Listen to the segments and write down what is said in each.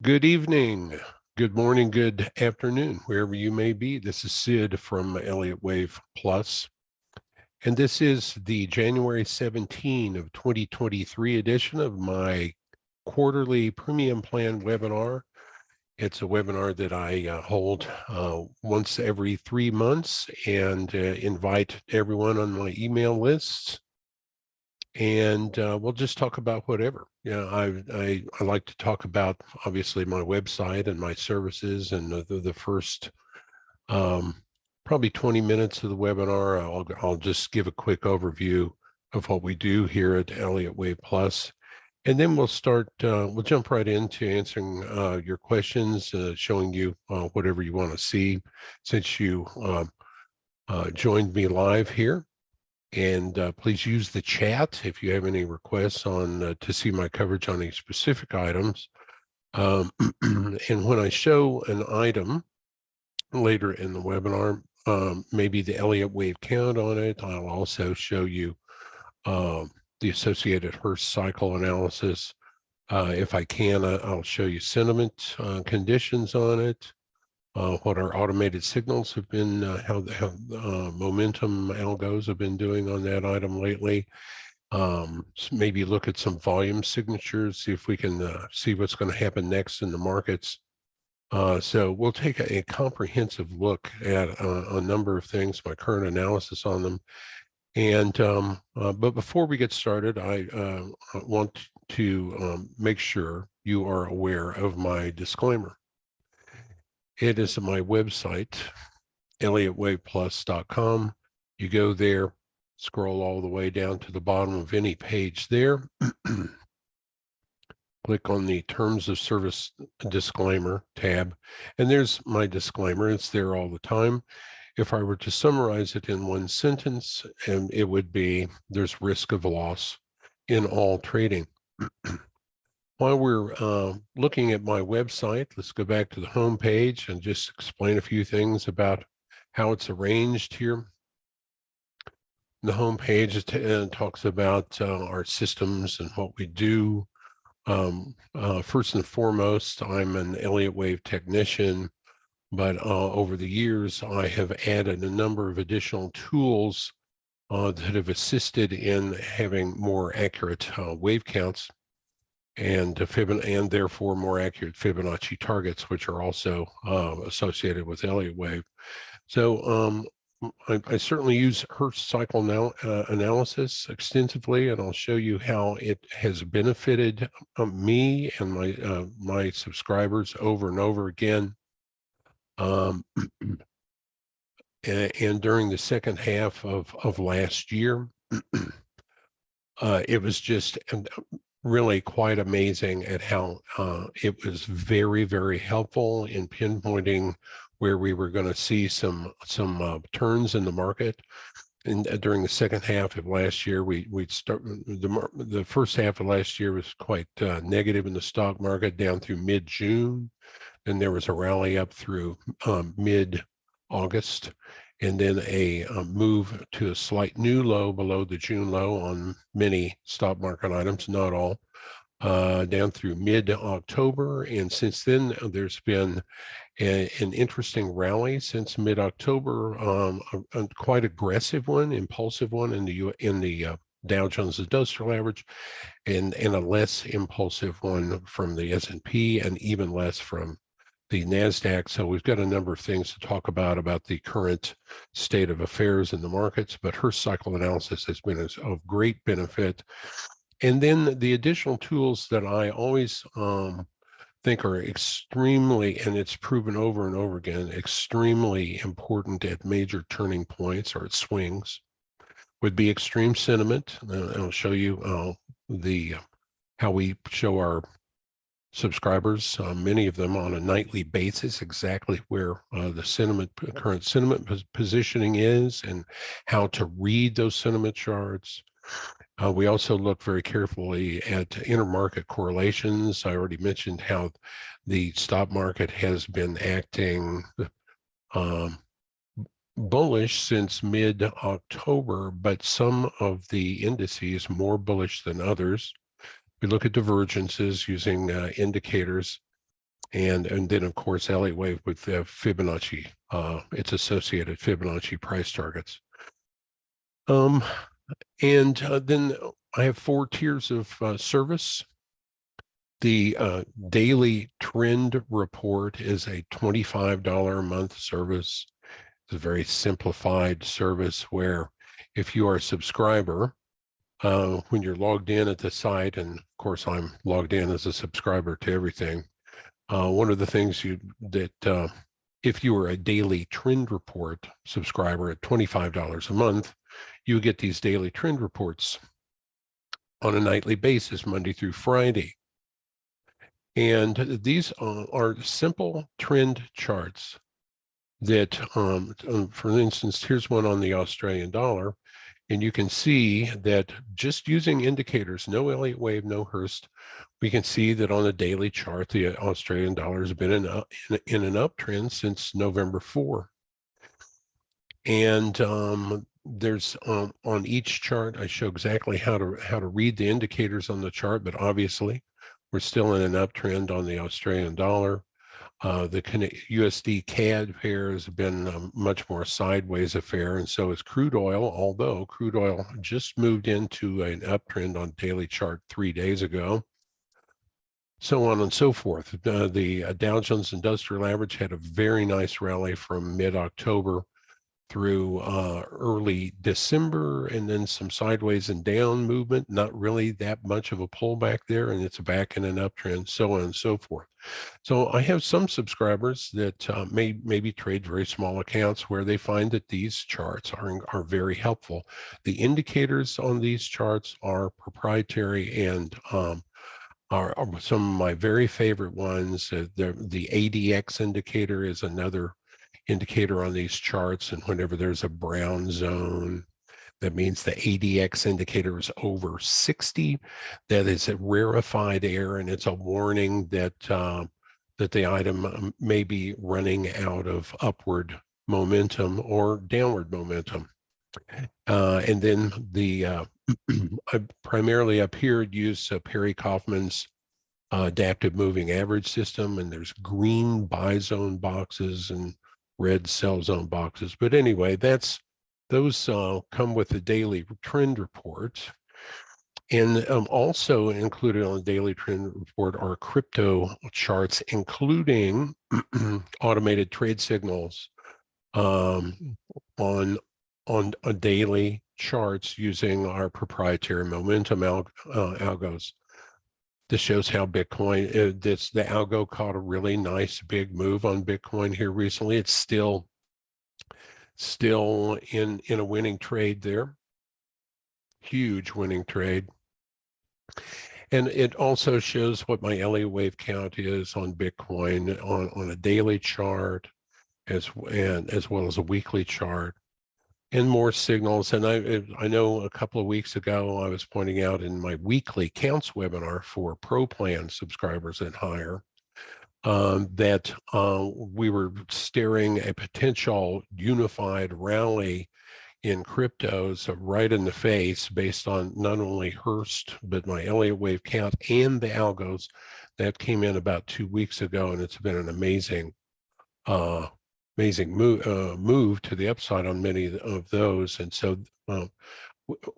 Good evening, good morning, good afternoon, wherever you may be. This is Sid from Elliott Wave Plus, and this is the January 17 of 2023 edition of my quarterly premium plan webinar. It's a webinar that I hold once every 3 months and invite everyone on my email lists. And we'll just talk about whatever. I like to talk about obviously my website and my services, and the first probably 20 minutes of the webinar, I'll just give a quick overview of what we do here at Elliott Wave Plus, and then we'll jump right into answering your questions, showing you whatever you want to see since you joined me live here. And please use the chat if you have any requests on to see my coverage on any specific items. And when I show an item later in the webinar, maybe the Elliott Wave count on it, I'll also show you the associated Hurst Cycle Analysis. If I can, I'll show you sentiment conditions on it. What our automated signals have been, how momentum algos have been doing on that item lately. So maybe look at some volume signatures, see if we can see what's going to happen next in the markets. So we'll take a comprehensive look at a number of things, my current analysis on them. And but before we get started, I want to make sure you are aware of my disclaimer. It is my website, elliottwaveplus.com. You go there, scroll all the way down to the bottom of any page there. Click on the Terms of Service Disclaimer tab, and there's my disclaimer. It's there all the time. If I were to summarize it in one sentence, and it would be, there's risk of loss in all trading. While we're looking at my website, let's go back to the home page and just explain a few things about how it's arranged here. The home page talks about our systems and what we do. First and foremost, I'm an Elliott Wave technician, but over the years, I have added a number of additional tools that have assisted in having more accurate wave counts and therefore more accurate Fibonacci targets, which are also associated with Elliott Wave. So I certainly use Hurst Cycle Analysis extensively, and I'll show you how it has benefited me and my subscribers over and over again. And during the second half of last year, it was just really quite amazing at how it was very, very helpful in pinpointing where we were going to see some turns in the market. And during the second half of last year, the first half of last year was quite negative in the stock market down through mid-June. Then there was a rally up through mid-August, and then a move to a slight new low below the June low on many stock market items, not all, down through mid-October. And since then, there's been an interesting rally since mid-October, a quite aggressive one, impulsive one in the Dow Jones Industrial Average, and a less impulsive one from the S&P, and even less from the NASDAQ. So we've got a number of things to talk about the current state of affairs in the markets, but Hurst Cycle Analysis has been of great benefit. And then the additional tools that I always think are extremely, and it's proven over and over again, extremely important at major turning points or at swings, would be extreme sentiment. I'll show you how we show our subscribers, many of them on a nightly basis, exactly where the current sentiment positioning is and how to read those sentiment charts. We also look very carefully at intermarket correlations. I already mentioned how the stock market has been acting bullish since mid-October, but some of the indices more bullish than others. We look at divergences using indicators And then of course Elliott Wave with Fibonacci, its associated Fibonacci price targets. And then I have 4 tiers of service. The daily trend report is a $25 a month service. It's a very simplified service where if you are a subscriber, when you're logged in at the site, and of course I'm logged in as a subscriber to everything, one of the things if you were a daily trend report subscriber at $25 a month, you get these daily trend reports on a nightly basis, Monday through Friday. And these are simple trend charts that, for instance, here's one on the Australian dollar. And you can see that just using indicators, no Elliott Wave, no Hurst, we can see that on a daily chart, the Australian dollar has been in an uptrend since November 4. And there's on each chart, I show exactly how to read the indicators on the chart, but obviously we're still in an uptrend on the Australian dollar. The USD CAD pair has been a much more sideways affair, and so is crude oil, although crude oil just moved into an uptrend on daily chart 3 days ago. So on and so forth. The Dow Jones Industrial Average had a very nice rally from mid-October through early December, and then some sideways and down movement, not really that much of a pullback there, and it's back in an uptrend, so on and so forth. So I have some subscribers that maybe trade very small accounts where they find that these charts are very helpful. The indicators on these charts are proprietary and are some of my very favorite ones. The ADX indicator is another indicator on these charts, and whenever there's a brown zone, that means the ADX indicator is over 60. That is a rarefied air, and it's a warning that that the item may be running out of upward momentum or downward momentum. And then the I primarily up here use Perry Kaufman's adaptive moving average system, and there's green buy zone boxes and red sell zone boxes. But anyway, those come with the daily trend report. And also included on the daily trend report are crypto charts, including automated trade signals on a daily charts using our proprietary momentum algos. This shows how Bitcoin, the algo caught a really nice big move on Bitcoin here recently. It's still in a winning trade there. Huge winning trade. And it also shows what my Elliott Wave count is on Bitcoin on a daily chart as well as a weekly chart, and more signals. And I know a couple of weeks ago I was pointing out in my weekly counts webinar for Pro Plan subscribers and higher that we were staring a potential unified rally in cryptos right in the face based on not only Hurst, but my Elliott Wave count and the algos that came in about 2 weeks ago. And it's been an amazing move to the upside on many of those. And so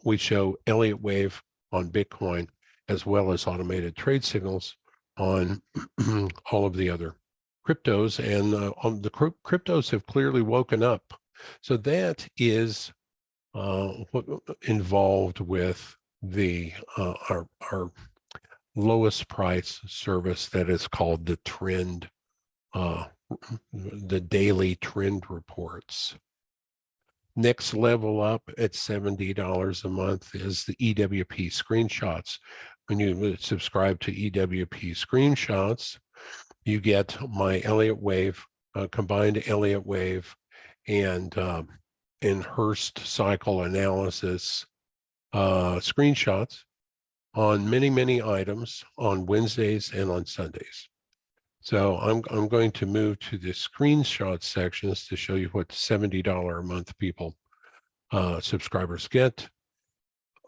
we show Elliott Wave on Bitcoin as well as automated trade signals on all of the other cryptos. And the cryptos have clearly woken up. So that is what involved with the our lowest price service that is called the trend, the daily trend reports. Next level up at $70 a month is the EWP screenshots. When you subscribe to EWP screenshots, you get my Elliott Wave, combined Elliott Wave and Hurst Cycle Analysis screenshots on many items on Wednesdays and on Sundays. So I'm going to move to the screenshot sections to show you what $70 a month people subscribers get.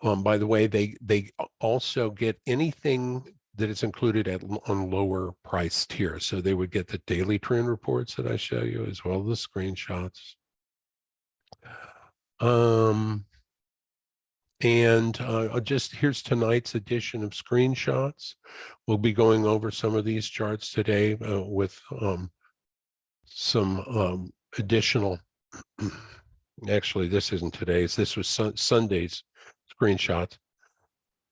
By the way, they also get anything that it's included on lower price tiers. So they would get the daily trend reports that I show you, as well as the screenshots. Here's tonight's edition of screenshots. We'll be going over some of these charts today with some additional, actually this isn't today's, this was Sunday's screenshots.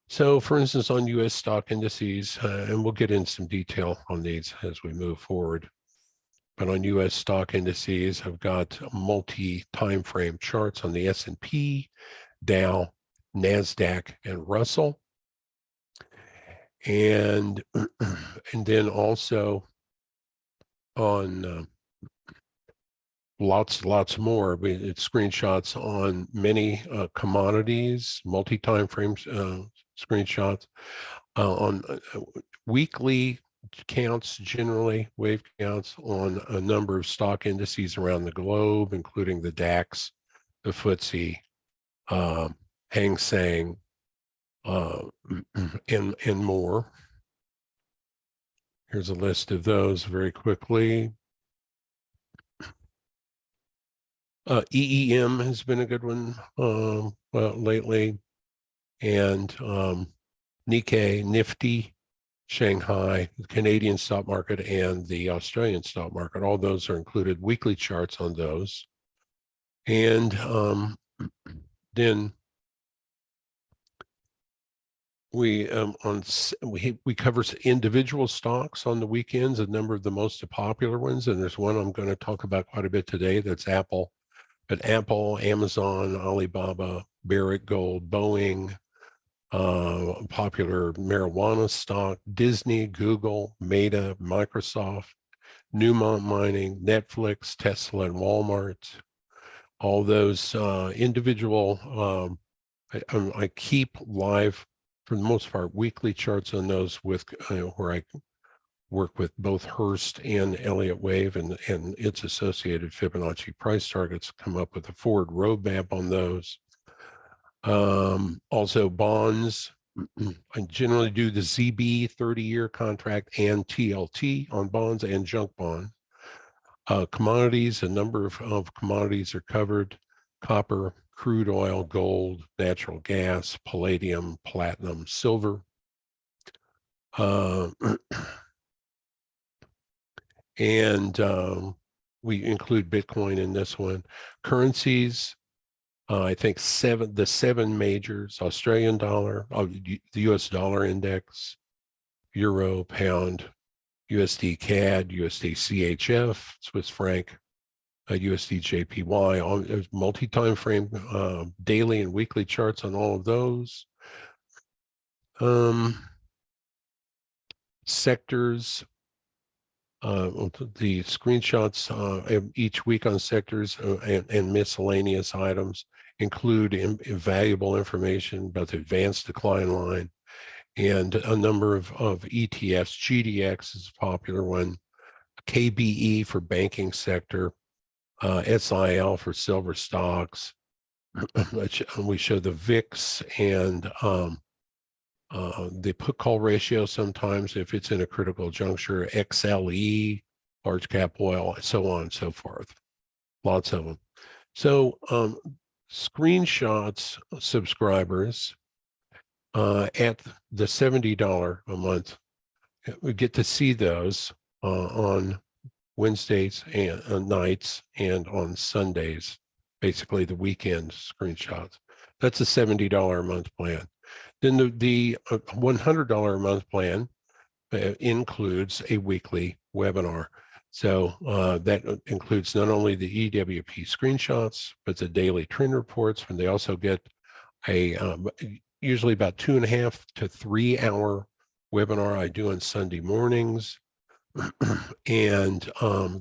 So for instance, on US stock indices, and we'll get into some detail on these as we move forward, but on US stock indices, I've got multi-time frame charts on the S&P, Dow, NASDAQ, and Russell. And then also on lots more. It's screenshots on many commodities, multi-time frames screenshots on weekly counts, generally wave counts on a number of stock indices around the globe, including the DAX, the FTSE, Hang Seng, and more. Here's a list of those very quickly. EEM has been a good one lately, and Nikkei, Nifty, Shanghai, the Canadian stock market, and the Australian stock market. All those are included, weekly charts on those. And then we cover individual stocks on the weekends, a number of the most popular ones, and there's one I'm going to talk about quite a bit today. That's Apple. But Apple, Amazon, Alibaba, Barrick Gold, Boeing, popular marijuana stock, Disney, Google, Meta, Microsoft, Newmont Mining, Netflix, Tesla, and Walmart. All those individual, I keep live, for the most part, weekly charts on those with where I work with both Hurst and Elliott Wave and its associated Fibonacci price targets, come up with a forward roadmap on those. Also bonds, I generally do the ZB 30-year contract and TLT on bonds and junk bond. Commodities, a number of commodities are covered: copper, crude oil, gold, natural gas, palladium, platinum, silver. And we include Bitcoin in this one. Currencies, I think the seven majors: Australian dollar, the US dollar index, euro, pound, USD CAD, USD CHF, Swiss franc, USD JPY, all multi-time frame daily and weekly charts on all of those. Sectors, the screenshots each week on sectors and miscellaneous items include valuable information about the advanced decline line and a number of ETFs. GDX is a popular one, KBE for banking sector, SIL for silver stocks. We show the VIX and the put call ratio sometimes if it's in a critical juncture, XLE, large cap oil, so on and so forth. Lots of them. So screenshots subscribers at the $70 a month, we get to see those on Wednesdays and nights and on Sundays, basically the weekend screenshots. That's a $70 a month plan. Then the $100 a month plan includes a weekly webinar. So that includes not only the EWP screenshots, but the daily trend reports, and they also get a usually about 2.5 to 3 hour webinar I do on Sunday mornings. And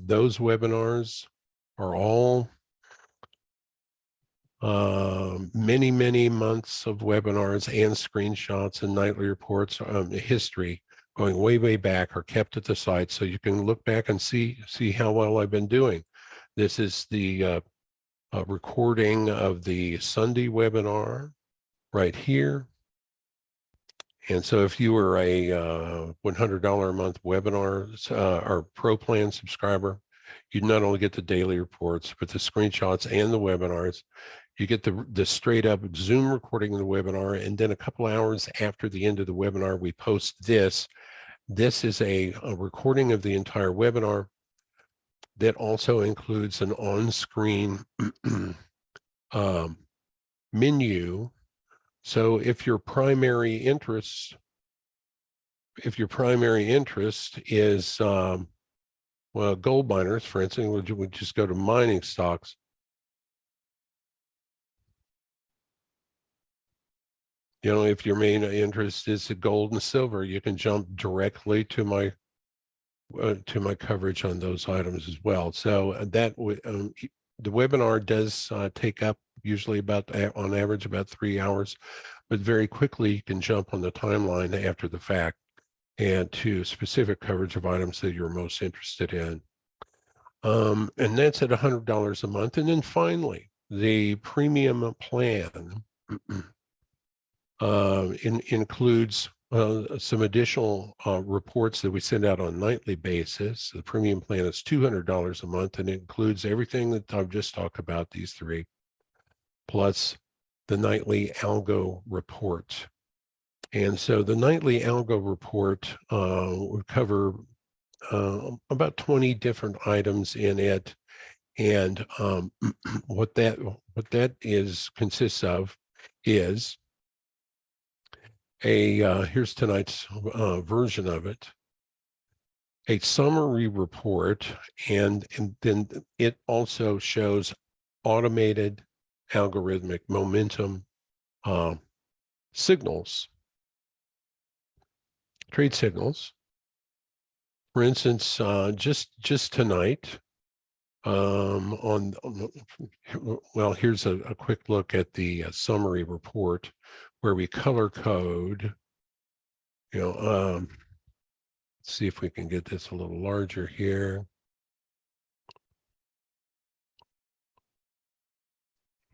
those webinars are all many months of webinars and screenshots and nightly reports. History going way back are kept at the site, so you can look back and see how well I've been doing. This is the recording of the Sunday webinar right here, And so if you were a $100 a month webinar or pro plan subscriber, you'd not only get the daily reports, but the screenshots and the webinars. You get the straight up Zoom recording of the webinar. And then a couple hours after the end of the webinar, we post this. This is a recording of the entire webinar that also includes an on-screen menu. So if your primary interest is well, gold miners, for instance, would just go to mining stocks. You know, if your main interest is gold and silver, you can jump directly to my coverage on those items as well. So that the webinar does take up usually about on average about 3 hours, but very quickly you can jump on the timeline after the fact and to specific coverage of items that you're most interested in. And that's at $100 a month. And then finally, the premium plan includes some additional reports that we send out on a nightly basis. The premium plan is $200 a month, and it includes everything that I've just talked about, these three, plus the nightly algo report. And so the nightly algo report would cover about 20 different items in it. And what that consists of is here's tonight's version of it, a summary report, and then it also shows automated algorithmic momentum signals, trade signals. For instance, just tonight, well, here's a quick look at the summary report where we color code. You know, let's see if we can get this a little larger here.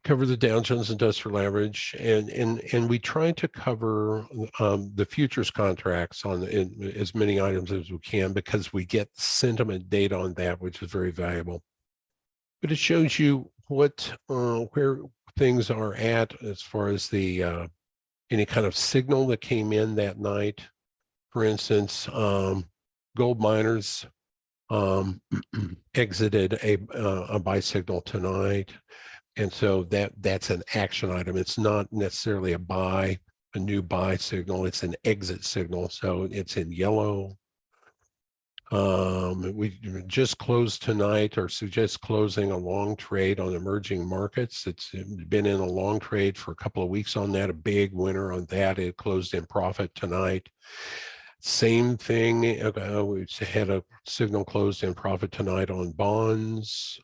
Cover the Dow Jones Industrial Average, and we try to cover the futures contracts on as many items as we can, because we get sentiment data on that, which is very valuable. But it shows you what where things are at as far as the any kind of signal that came in that night. For instance, gold miners exited a buy signal tonight. And so that's an action item. It's not necessarily a new buy signal. It's an exit signal. So it's in yellow. We just closed tonight, or suggest closing a long trade on emerging markets. It's been in a long trade for a couple of weeks on that, a big winner on that. It closed in profit tonight. Same thing, we had a signal closed in profit tonight on bonds.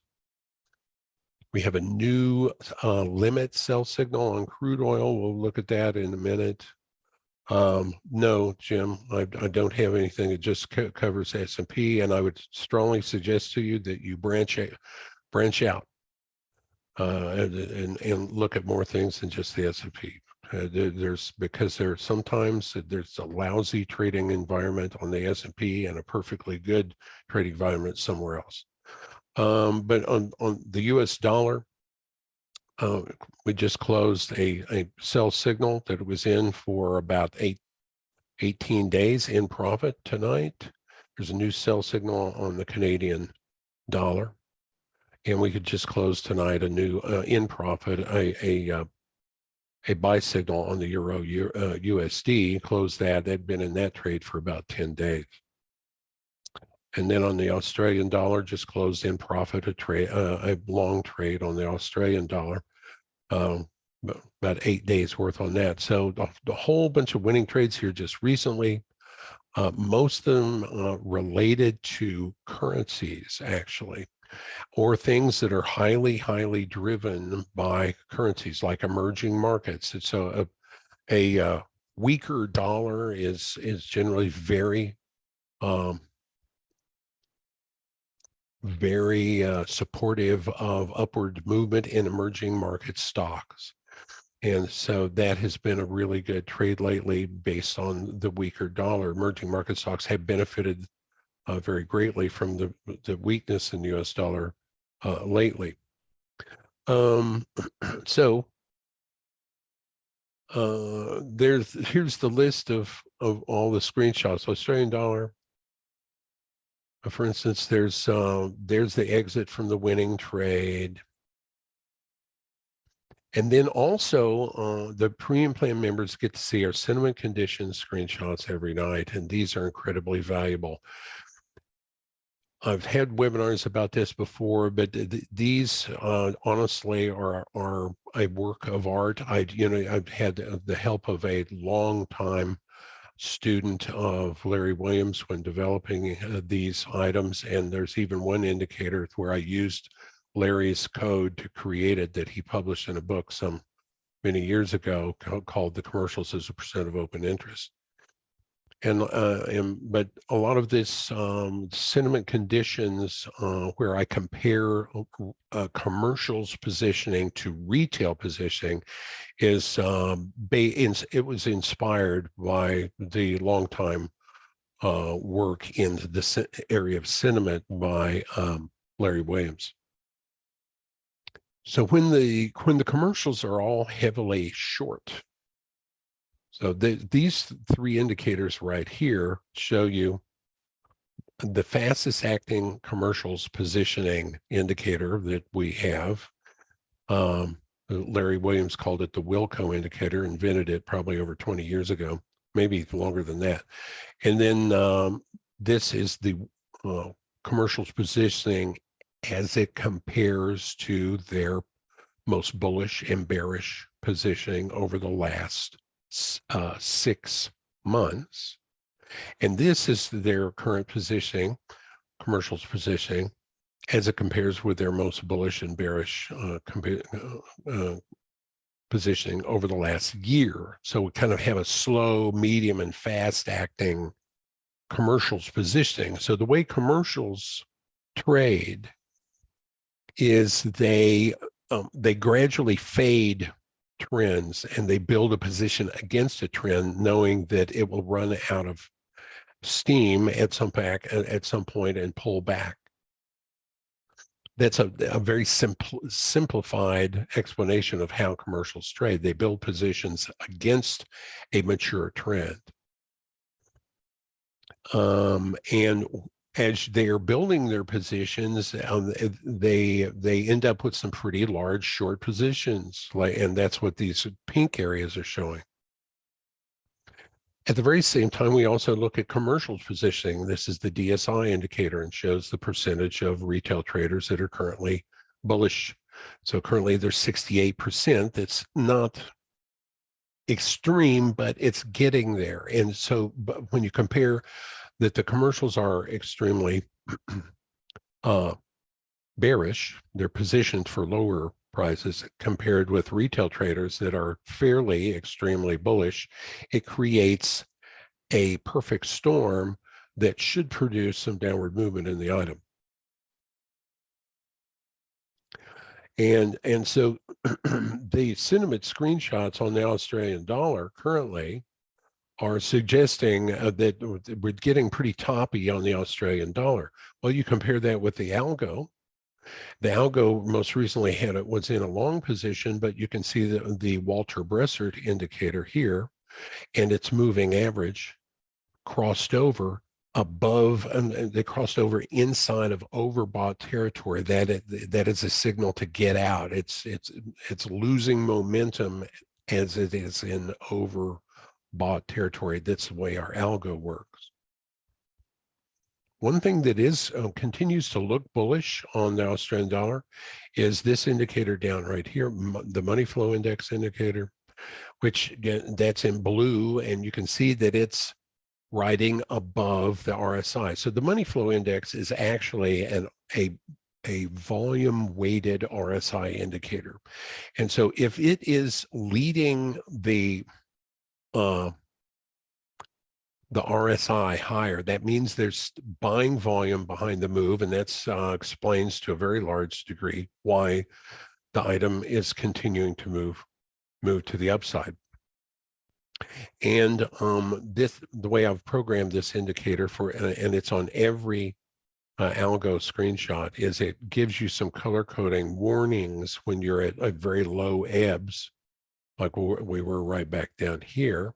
We have a new limit sell signal on crude oil. We'll look at that in a minute. No, Jim, I don't have anything that just covers S&P, and I would strongly suggest to you that you branch out and look at more things than just the S&P. Because sometimes there's a lousy trading environment on the S&P and a perfectly good trading environment somewhere else. But on the US dollar, we just closed a sell signal that was in for about 18 days in profit tonight. There's a new sell signal on the Canadian dollar, and we could just close tonight a new in profit, a buy signal on the Euro USD. Closed that. They'd been in that trade for about 10 days. And then on the Australian dollar, just closed in profit a long trade on the Australian dollar, about 8 days worth on that. So the whole bunch of winning trades here just recently, most of them related to currencies, actually, or things that are highly, highly driven by currencies like emerging markets. And so a weaker dollar is generally very supportive of upward movement in emerging market stocks. And so that has been a really good trade lately based on the weaker dollar. Emerging market stocks have benefited very greatly from the weakness in the US dollar lately. So here's the list of all the screenshots. Australian dollar, for instance, there's the exit from the winning trade. And then also the premium plan members get to see our sentiment conditions screenshots every night, and these are incredibly valuable. I've had webinars about this before, but these honestly are a work of art. I've had the help of a long time student of Larry Williams when developing these items, and there's even one indicator where I used Larry's code to create it that he published in a book some many years ago called The Commercials as a Percent of Open Interest. But a lot of this sentiment conditions where I compare commercials positioning to retail positioning is it was inspired by the longtime work in this area of sentiment by Larry Williams. So when the commercials are all heavily short, so these three indicators right here show you the fastest acting commercials positioning indicator that we have. Larry Williams called it the Wilco indicator, invented it probably over 20 years ago, maybe longer than that. And then this is the commercials positioning as it compares to their most bullish and bearish positioning over the last 6 months. And this is their current positioning, commercials positioning, as it compares with their most bullish and bearish positioning over the last year. So we kind of have a slow, medium, and fast acting commercials positioning. So the way commercials trade is they gradually fade trends and they build a position against a trend, knowing that it will run out of steam at some point and pull back. That's a very simplified explanation of how commercials trade. They build positions against a mature trend. And as they are building their positions, they end up with some pretty large short positions, and that's what these pink areas are showing. At the very same time, we also look at commercials positioning. This is the DSI indicator and shows the percentage of retail traders that are currently bullish. So currently there's 68%. That's not extreme, but it's getting there. And so but when you compare that the commercials are extremely bearish, they're positioned for lower prices compared with retail traders that are fairly extremely bullish, it creates a perfect storm that should produce some downward movement in the item. And so the sentiment screenshots on the Australian dollar currently are suggesting that we're getting pretty toppy on the Australian dollar. Well, you compare that with the algo. The algo most recently was in a long position, but you can see the Walter Bressert indicator here, and its moving average crossed over above, and they crossed over inside of overbought territory. That is a signal to get out. It's losing momentum as it is in overbought territory. That's the way our algo works. One thing that continues to look bullish on the Australian dollar is this indicator down right here, the money flow index indicator, which that's in blue, and you can see that it's riding above the RSI. So the money flow index is actually a volume weighted RSI indicator. And so if it is leading the RSI higher, that means there's buying volume behind the move, and that explains to a very large degree why the item is continuing to move move to the upside. And the way I've programmed this indicator for, and it's on every algo screenshot, is it gives you some color coding warnings when you're at a very low ebbs, like we were right back down here.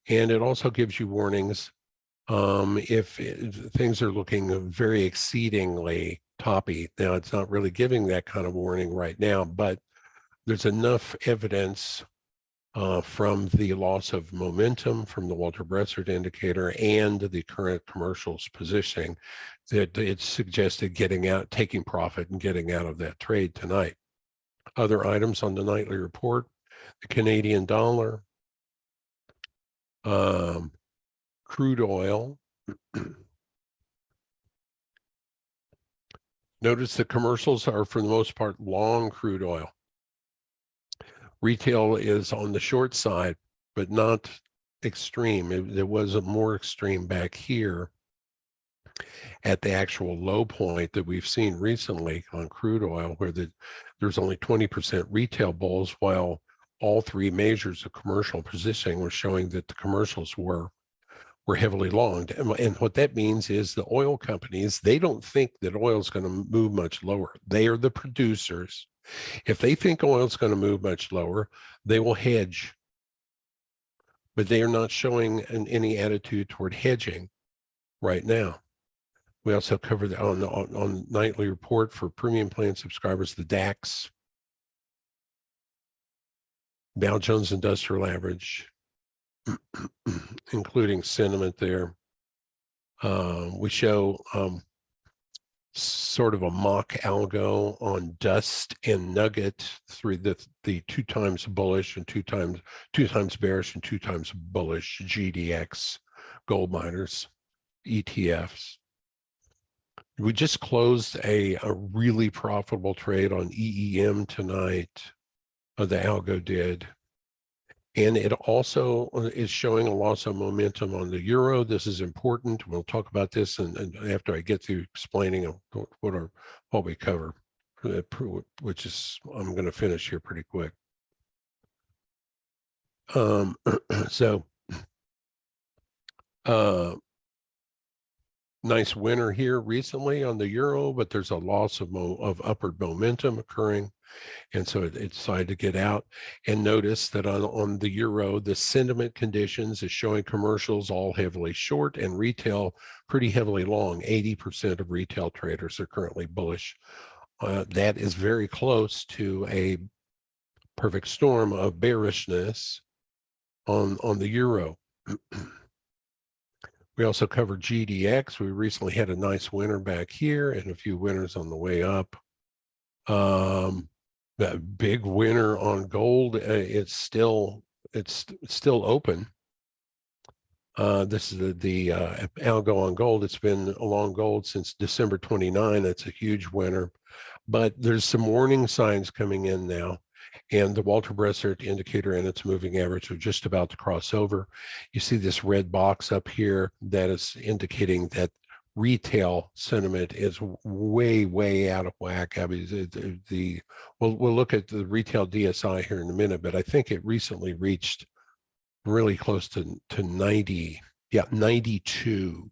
And it also gives you warnings if things are looking very exceedingly toppy. Now, it's not really giving that kind of warning right now, but there's enough evidence from the loss of momentum from the Walter Bressert indicator and the current commercials positioning that it suggested getting out, taking profit and getting out of that trade tonight. Other items on the nightly report: the Canadian dollar, crude oil. Notice the commercials are, for the most part, long crude oil. Retail is on the short side, but not extreme. There was a more extreme back here at the actual low point that we've seen recently on crude oil, where there's only 20% retail bulls, while all three measures of commercial positioning were showing that the commercials were heavily longed. And what that means is the oil companies, they don't think that oil is going to move much lower. They are the producers. If they think oil is going to move much lower, they will hedge. But they are not showing any attitude toward hedging right now. We also covered on nightly report for premium plan subscribers, the DAX, Dow Jones Industrial Average, including sentiment there. We show sort of a mock algo on dust and nugget through the 2 times bullish and 2 times bearish and 2 times bullish GDX gold miners ETFs. We just closed a really profitable trade on EEM tonight. The algo did. And it also is showing a loss of momentum on the euro. This is important. We'll talk about this and after I get through explaining what we cover, which is, I'm going to finish here pretty quick. Nice winner here recently on the euro, but there's a loss of upward momentum occurring. And so it decided to get out. And notice that on the euro, the sentiment conditions is showing commercials all heavily short and retail pretty heavily long. 80% of retail traders are currently bullish. That is very close to a perfect storm of bearishness on the euro. We also covered GDX. We recently had a nice winner back here and a few winners on the way up. That big winner on gold, it's still open. This is the algo on gold. It's been along gold since December 29. That's a huge winner, but there's some warning signs coming in now. And the Walter Bressert indicator and its moving average are just about to cross over. You see this red box up here that is indicating that retail sentiment is way out of whack. I mean, we'll look at the retail DSI here in a minute, but I think it recently reached really close to 90. Yeah, 92.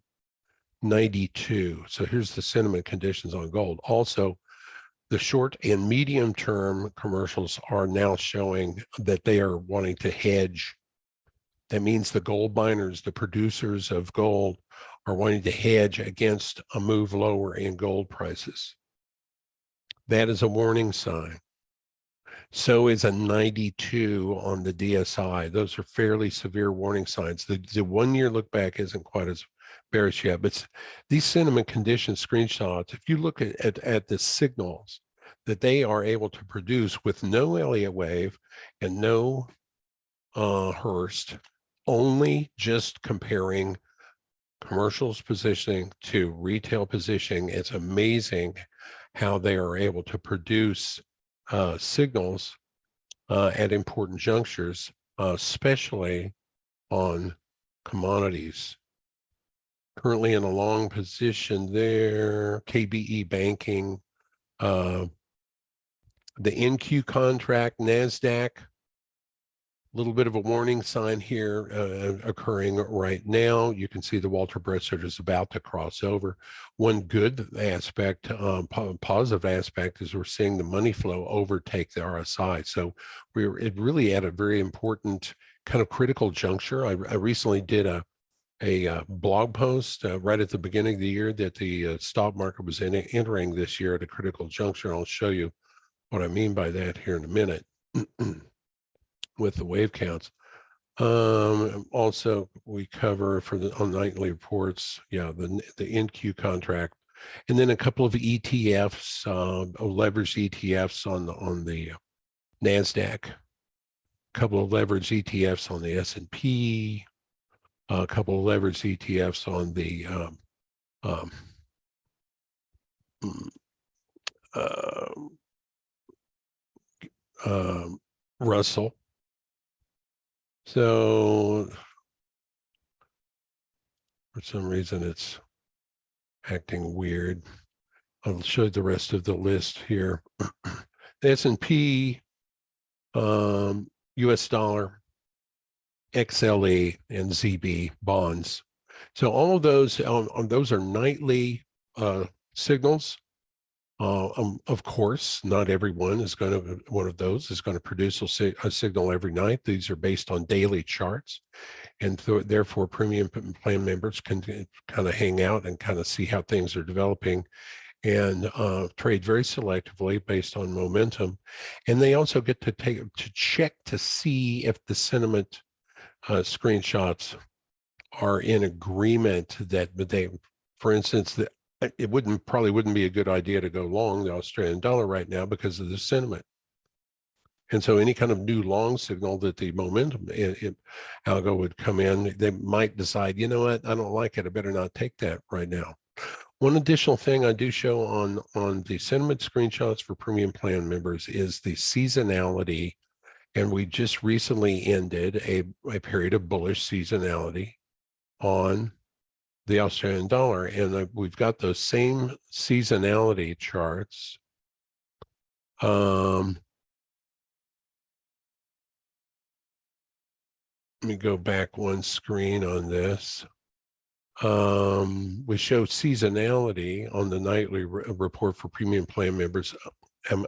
So here's the sentiment conditions on gold. Also, the short and medium term commercials are now showing that they are wanting to hedge. That means the gold miners, the producers of gold, are wanting to hedge against a move lower in gold prices. That is a warning sign. So is a 92 on the DSI. Those are fairly severe warning signs. The 1 year look back isn't quite as bearish yet, but these sentiment condition screenshots, if you look at the signals that they are able to produce with no Elliott Wave and no Hurst, only just comparing commercials positioning to retail positioning, it's amazing how they are able to produce signals at important junctures, especially on commodities. Currently in a long position there, KBE banking, the NQ contract, NASDAQ, little bit of a warning sign here occurring right now. You can see the Walter Brisset is about to cross over. One good aspect, positive aspect, is we're seeing the money flow overtake the RSI. So we're really at a very important kind of critical juncture. I recently did a blog post right at the beginning of the year that the stock market was entering this year at a critical juncture. I'll show you what I mean by that here in a minute with the wave counts. Also, we cover for the on nightly reports, the NQ contract, and then a couple of ETFs, leveraged ETFs on the NASDAQ, a couple of leveraged ETFs on the S&P, a couple of leveraged ETFs on the Russell. So for some reason it's acting weird. I'll show you the rest of the list here. The S&P, US dollar, XLE, and ZB bonds. So all of those, those are nightly signals. Of course, not everyone is going to, one of those is going to produce a signal every night. These are based on daily charts. And therefore, premium plan members can kind of hang out and kind of see how things are developing and trade very selectively based on momentum. And they also get to check to see if the sentiment screenshots are in agreement that they, for instance, that it probably wouldn't be a good idea to go long the Australian dollar right now because of the sentiment. And so any kind of new long signal that the momentum algo would come in, they might decide, you know what, I don't like it. I better not take that right now. One additional thing I do show on the sentiment screenshots for premium plan members is the seasonality. And we just recently ended a period of bullish seasonality on the Australian dollar. And we've got those same seasonality charts. Let me go back one screen on this. We show seasonality on the nightly report for premium plan members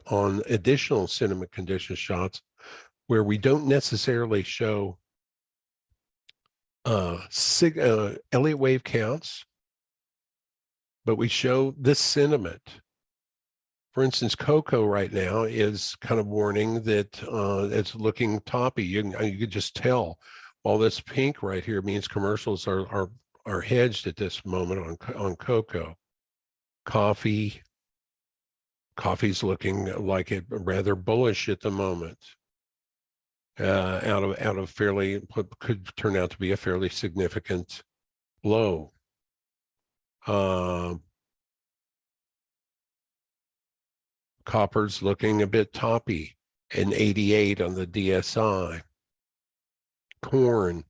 on additional sentiment condition shots where we don't necessarily show Elliott Wave counts, but we show this sentiment. For instance, cocoa right now is kind of warning that it's looking toppy. You could just tell all this pink right here means commercials are hedged at this moment on cocoa. Coffee's looking like it rather bullish at the moment. Out of fairly, could turn out to be a fairly significant low. Copper's looking a bit toppy, an 88 on the DSI. Corn,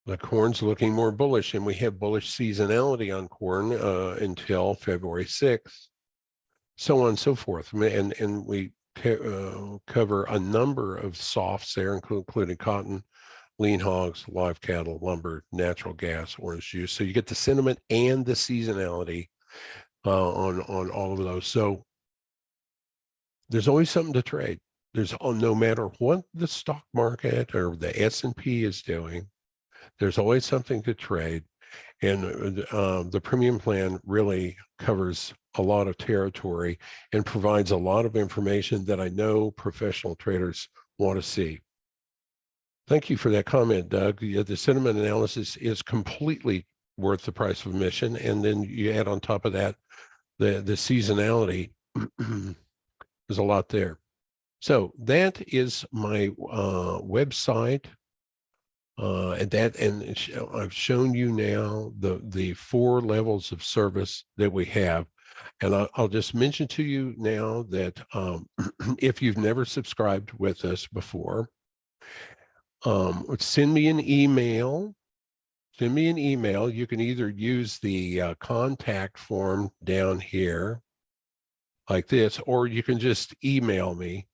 the corn's looking more bullish, and we have bullish seasonality on corn until February 6th, so on and so forth. And we cover a number of softs there, including cotton, lean hogs, live cattle, lumber, natural gas, orange juice. So you get the sentiment and the seasonality on all of those. So there's always something to trade. There's no matter what the stock market or the S&P is doing, there's always something to trade. And the premium plan really covers a lot of territory and provides a lot of information that I know professional traders want to see. Thank you for that comment, Doug. The sentiment analysis is completely worth the price of admission. And then you add on top of that, the seasonality. There's a lot there. So that is my website. And I've shown you now the 4 levels of service that we have. And I'll just mention to you now that if you've never subscribed with us before, send me an email. Send me an email. You can either use the contact form down here like this, or you can just email me.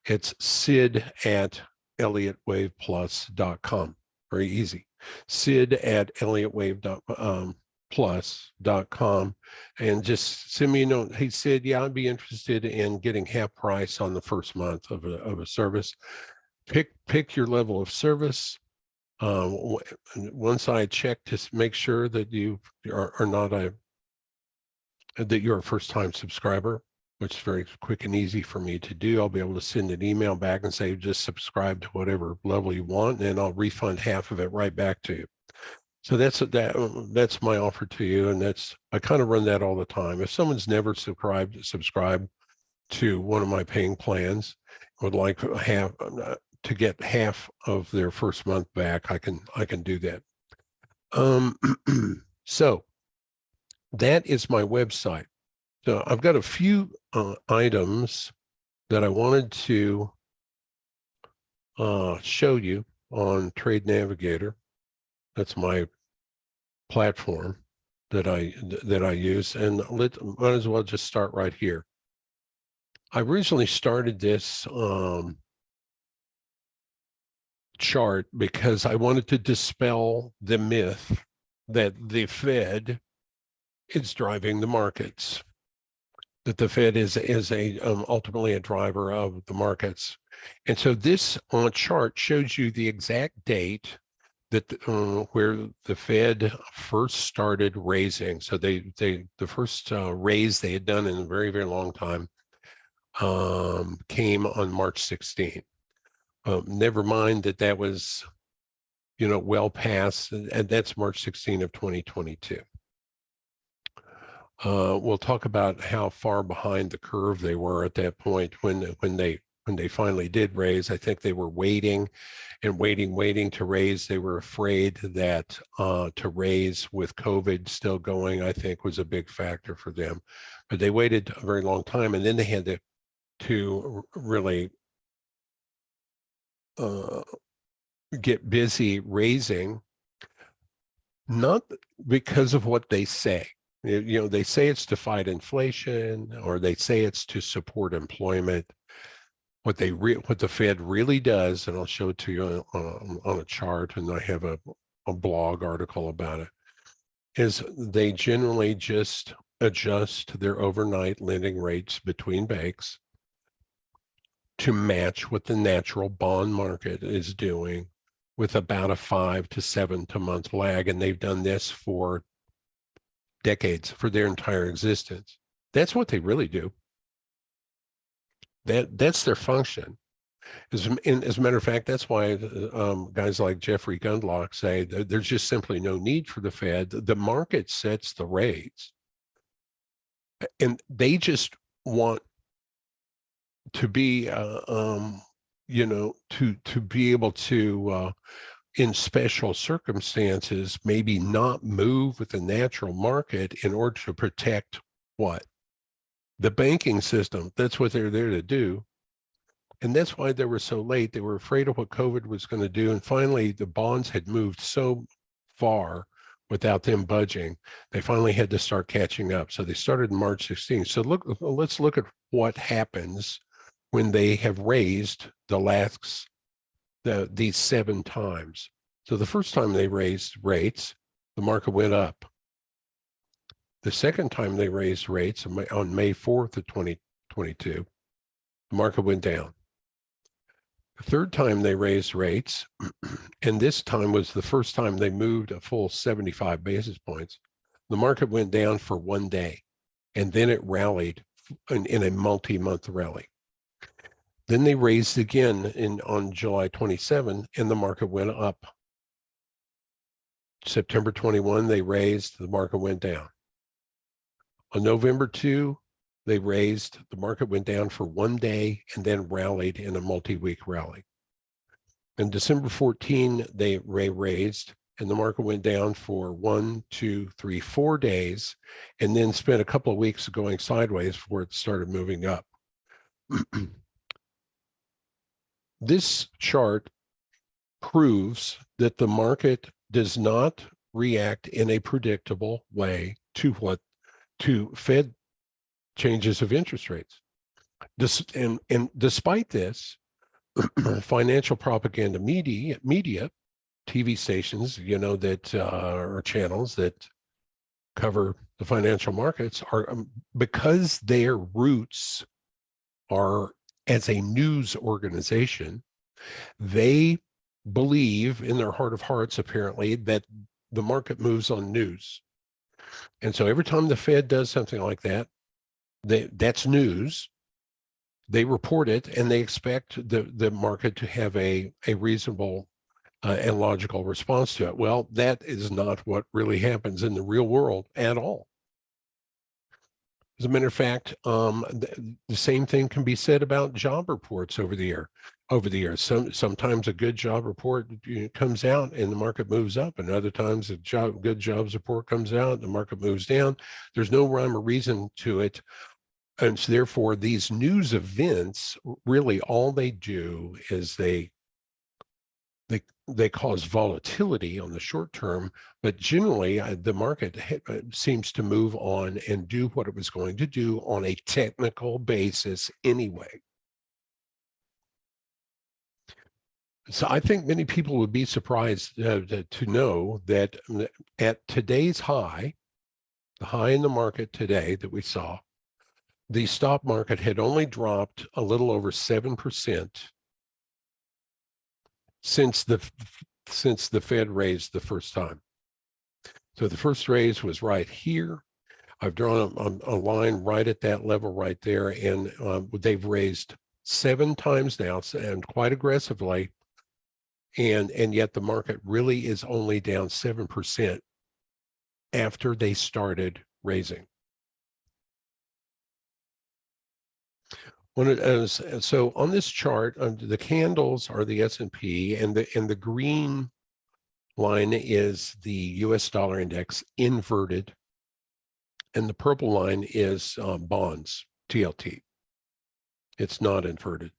It's sid at elliottwaveplus.com. Very easy. sid@elliottwave.plus.com, and just send me a note. Hey, Sid, yeah, I'd be interested in getting half price on the first month of a service. Pick your level of service. Once I check to make sure that you are not that you're a first-time subscriber, which is very quick and easy for me to do, I'll be able to send an email back and say, just subscribe to whatever level you want, and I'll refund half of it right back to you. So that's my offer to you, and I kind of run that all the time. If someone's never subscribed to one of my paying plans, would like to get half of their first month back, I can do that. So that is my website. So I've got a few items that I wanted to show you on Trade Navigator. That's my platform that I use, and might as well just start right here. I originally started this chart because I wanted to dispel the myth that the Fed is driving the markets, that the Fed is ultimately a driver of the markets. And so this chart shows you the exact date that where the Fed first started raising. So the first raise they had done in a very, very long time came on March 16th. Never mind that was, well past, and that's March 16 of 2022. We'll talk about how far behind the curve they were at that point when they finally did raise. I think they were waiting to raise. They were afraid that to raise with COVID still going, I think, was a big factor for them. But they waited a very long time, and then they had to really get busy raising, not because of what they say. They say it's to fight inflation, or they say it's to support employment. What the Fed really does, and I'll show it to you on a chart, and I have a blog article about it, is they generally just adjust their overnight lending rates between banks to match what the natural bond market is doing, with about a 5 to 7 month lag. And they've done this for decades, for their entire existence. That's what they really do. That's their function. As a matter of fact, that's why guys like Jeffrey Gundlach say that there's just simply no need for the Fed. The market sets the rates, and they just want to be, to be able to, in special circumstances, maybe not move with the natural market in order to protect what? The banking system. That's what they're there to do. And that's why they were so late. They were afraid of what COVID was going to do. And finally, the bonds had moved so far without them budging, they finally had to start catching up. So they started March 16th. So let's look at what happens when they have raised these 7 times. So the first time they raised rates, the market went up. The second time they raised rates on May 4th of 2022, the market went down. The third time they raised rates, and this time was the first time they moved a full 75 basis points, the market went down for 1 day, and then it rallied in a multi-month rally. Then they raised again on July 27, and the market went up. September 21, they raised, the market went down. On November 2, they raised, the market went down for 1 day and then rallied in a multi-week rally. On December 14, they raised, and the market went down for 1, 2, 3, 4 days, and then spent a couple of weeks going sideways before it started moving up. This chart proves that the market does not react in a predictable way to Fed changes of interest rates. And despite this, financial propaganda media, TV stations, that or channels that cover the financial markets are because their roots are as a news organization, they believe in their heart of hearts, apparently, that the market moves on news. And so every time the Fed does something like that, that's news. They report it and they expect the market to have a reasonable and logical response to it. Well, that is not what really happens in the real world at all. As a matter of fact, the same thing can be said about job reports over the year. Sometimes a good job report comes out and the market moves up, and other times a good jobs report comes out and the market moves down. There's no rhyme or reason to it. And so therefore, these news events, really all they do is they cause volatility on the short term, but generally the market seems to move on and do what it was going to do on a technical basis anyway. So I think many people would be surprised to know that at today's high, the high in the market today that we saw, the stock market had only dropped a little over 7% since the Fed raised the first time. So the first raise was right here. I've drawn a line right at that level right there, and they've raised 7 times now, and quite aggressively, and yet the market really is only down 7% after they started raising. So on this chart, the candles are the S&P, and the green line is the U.S. dollar index inverted, and the purple line is bonds, TLT. It's not inverted.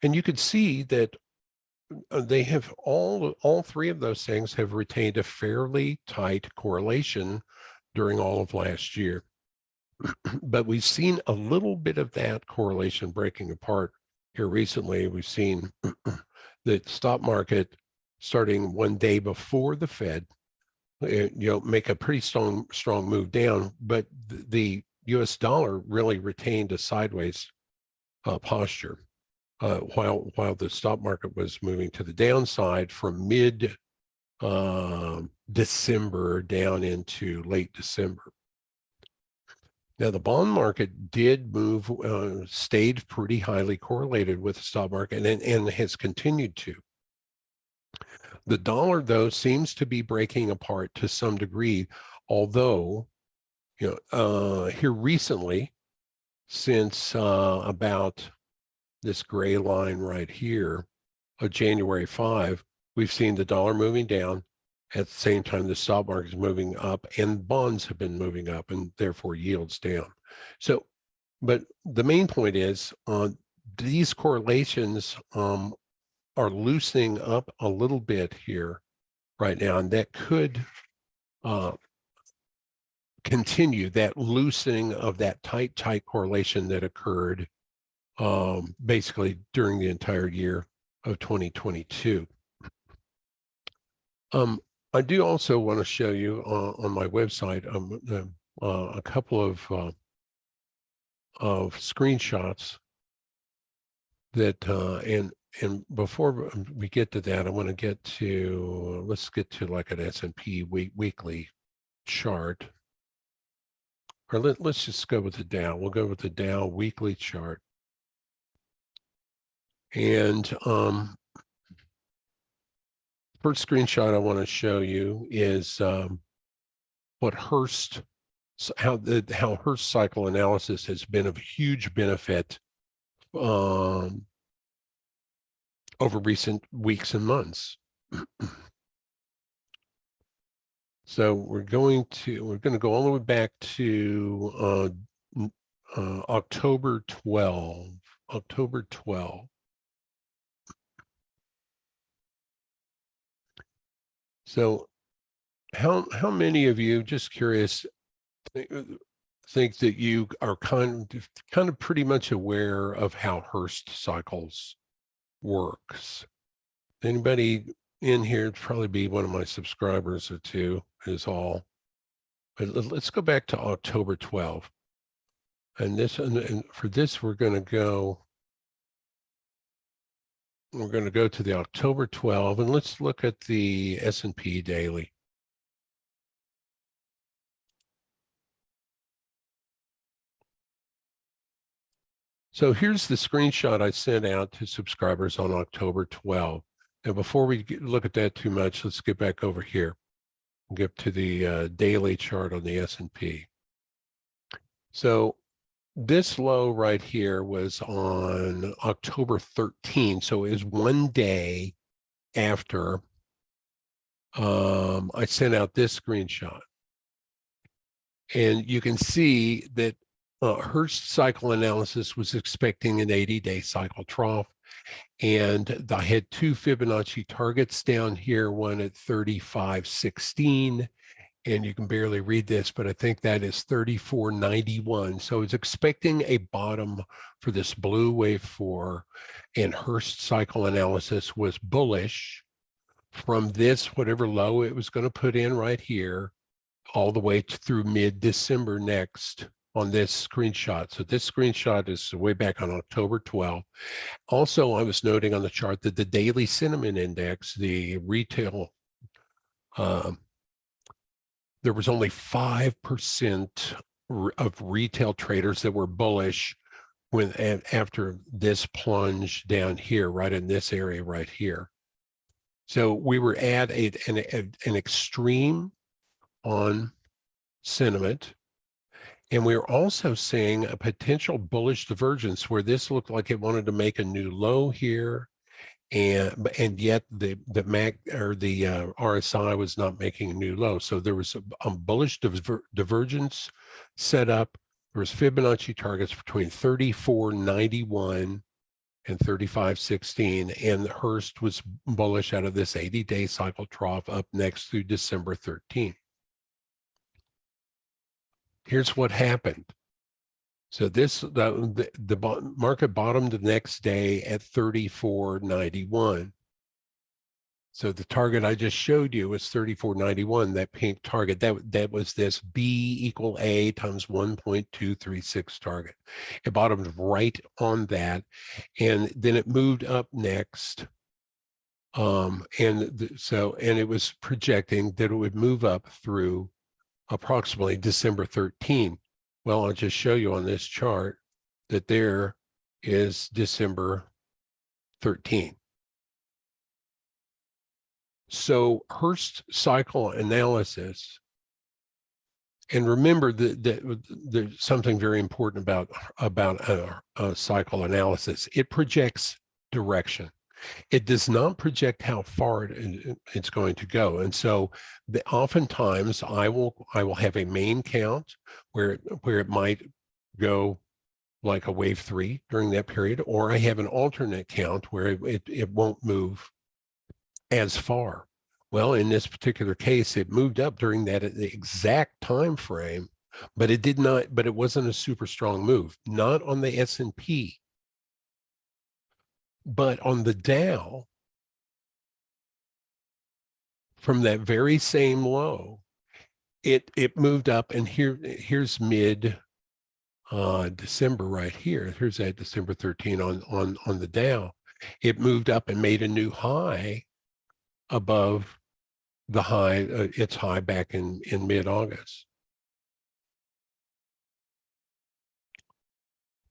And you could see that they have all 3 of those things have retained a fairly tight correlation during all of last year. But we've seen a little bit of that correlation breaking apart here recently. We've seen the stock market starting one day before the Fed, make a pretty strong move down, but the U.S. dollar really retained a sideways posture while the stock market was moving to the downside from mid December down into late December. Now, the bond market did move, stayed pretty highly correlated with the stock market and has continued to. The dollar, though, seems to be breaking apart to some degree, although, here recently, since about this gray line right here of January 5, we've seen the dollar moving down. At the same time, the stock market is moving up and bonds have been moving up and therefore yields down. So, but the main point is these correlations are loosening up a little bit here right now, and that could continue, that loosening of that tight correlation that occurred basically during the entire year of 2022. I do also want to show you on my website a couple of screenshots that and before we get to that, I want to get to let's get to like an S&P weekly chart, or let's just go with the Dow. We'll go with the Dow weekly chart, and first screenshot I want to show you is what Hurst, how Hurst Cycle Analysis has been of huge benefit over recent weeks and months. So we're going to go all the way back to October 12. So how many of you, just curious, think that you are kind of pretty much aware of how Hurst Cycles works. Anybody in here, it'd probably be one of my subscribers or two is all. But let's go back to October 12th. And this, and for this, we're going to go to the October 12, and let's look at the S&P daily. So here's the screenshot I sent out to subscribers on October 12. Now, before we look at that too much, let's get back over here and get to the daily chart on the S&P. So this low right here was on October 13. So it was one day after I sent out this screenshot. And you can see that Hurst Cycle Analysis was expecting an 80-day cycle trough. And I had two Fibonacci targets down here, one at 35.16. And you can barely read this, but I think that is 34.91. So it's expecting a bottom for this blue wave 4, and Hurst Cycle Analysis was bullish from this, whatever low it was going to put in right here, all the way through mid-December next on this screenshot. So this screenshot is way back on October 12th. Also, I was noting on the chart that the daily sentiment index, the retail, there was only 5% of retail traders that were bullish when after this plunge down here, right in this area right here. So we were at an extreme on sentiment. And we are also seeing a potential bullish divergence where this looked like it wanted to make a new low here, and yet the MAC or the RSI was not making a new low. So there was a bullish divergence set up. There was Fibonacci targets between 34.91 and 35.16, and Hurst was bullish out of this 80-day cycle trough up next through December 13th. Here's what happened. So this the market bottomed the next day at 34.91. So the target I just showed you was 34.91. That pink target, that was this B equal A times 1.236 target. It bottomed right on that, and then it moved up next. And it was projecting that it would move up through approximately December 13. Well, I'll just show you on this chart that there is December 13. So Hurst Cycle Analysis, and remember that there's something very important about cycle analysis. It projects direction. It does not project how far it's going to go. And so oftentimes I will have a main count where it might go like a wave 3 during that period, or I have an alternate count where it won't move as far. Well, in this particular case, it moved up during that exact time frame, but it wasn't a super strong move, not on the S&P. But on the Dow, from that very same low, it moved up, and here's mid December right here. Here's that December 13 on the Dow. It moved up and made a new high above the high, its high back in mid-August.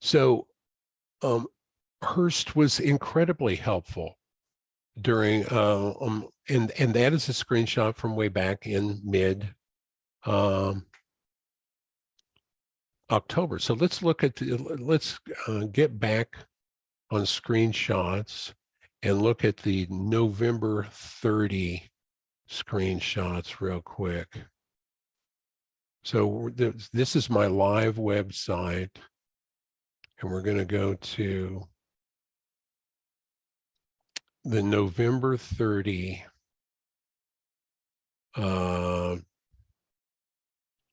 So Hurst was incredibly helpful during and that is a screenshot from way back in mid October. So let's look at let's get back on screenshots and look at the November 30 screenshots real quick. So this is my live website, and we're going to go to the November 30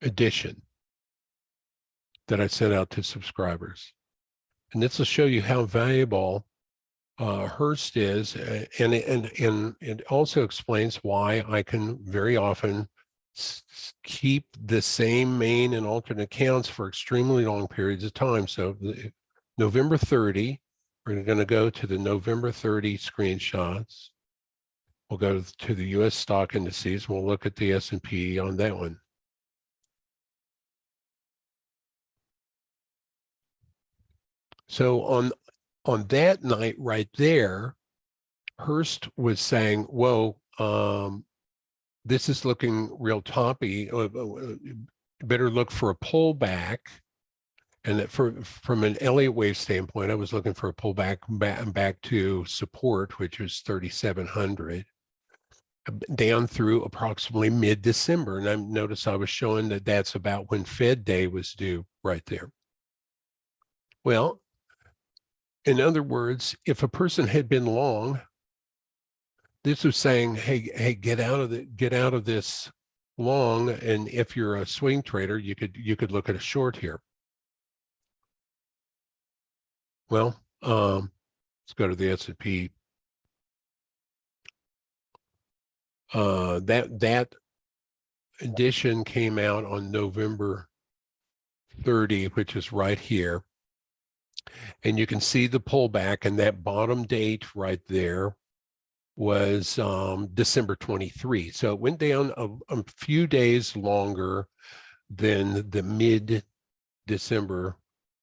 edition that I sent out to subscribers. And this will show you how valuable Hurst is, and it also explains why I can very often keep the same main and alternate accounts for extremely long periods of time. So November 30, we're going to go to the November 30 screenshots. We'll go to the U.S. stock indices. We'll look at the S&P on that one. So on that night right there, Hurst was saying, whoa, this is looking real toppy. Better look for a pullback. And from an Elliott Wave standpoint, I was looking for a pullback back to support, which was 3,700, down through approximately mid-December. And I noticed I was showing that that's about when Fed Day was due right there. Well, in other words, if a person had been long, this was saying, hey, get out of this long, and if you're a swing trader, you could look at a short here. Well, let's go to the S&P. That edition came out on November 30, which is right here. And you can see the pullback, and that bottom date right there was December 23. So it went down a few days longer than the mid-December,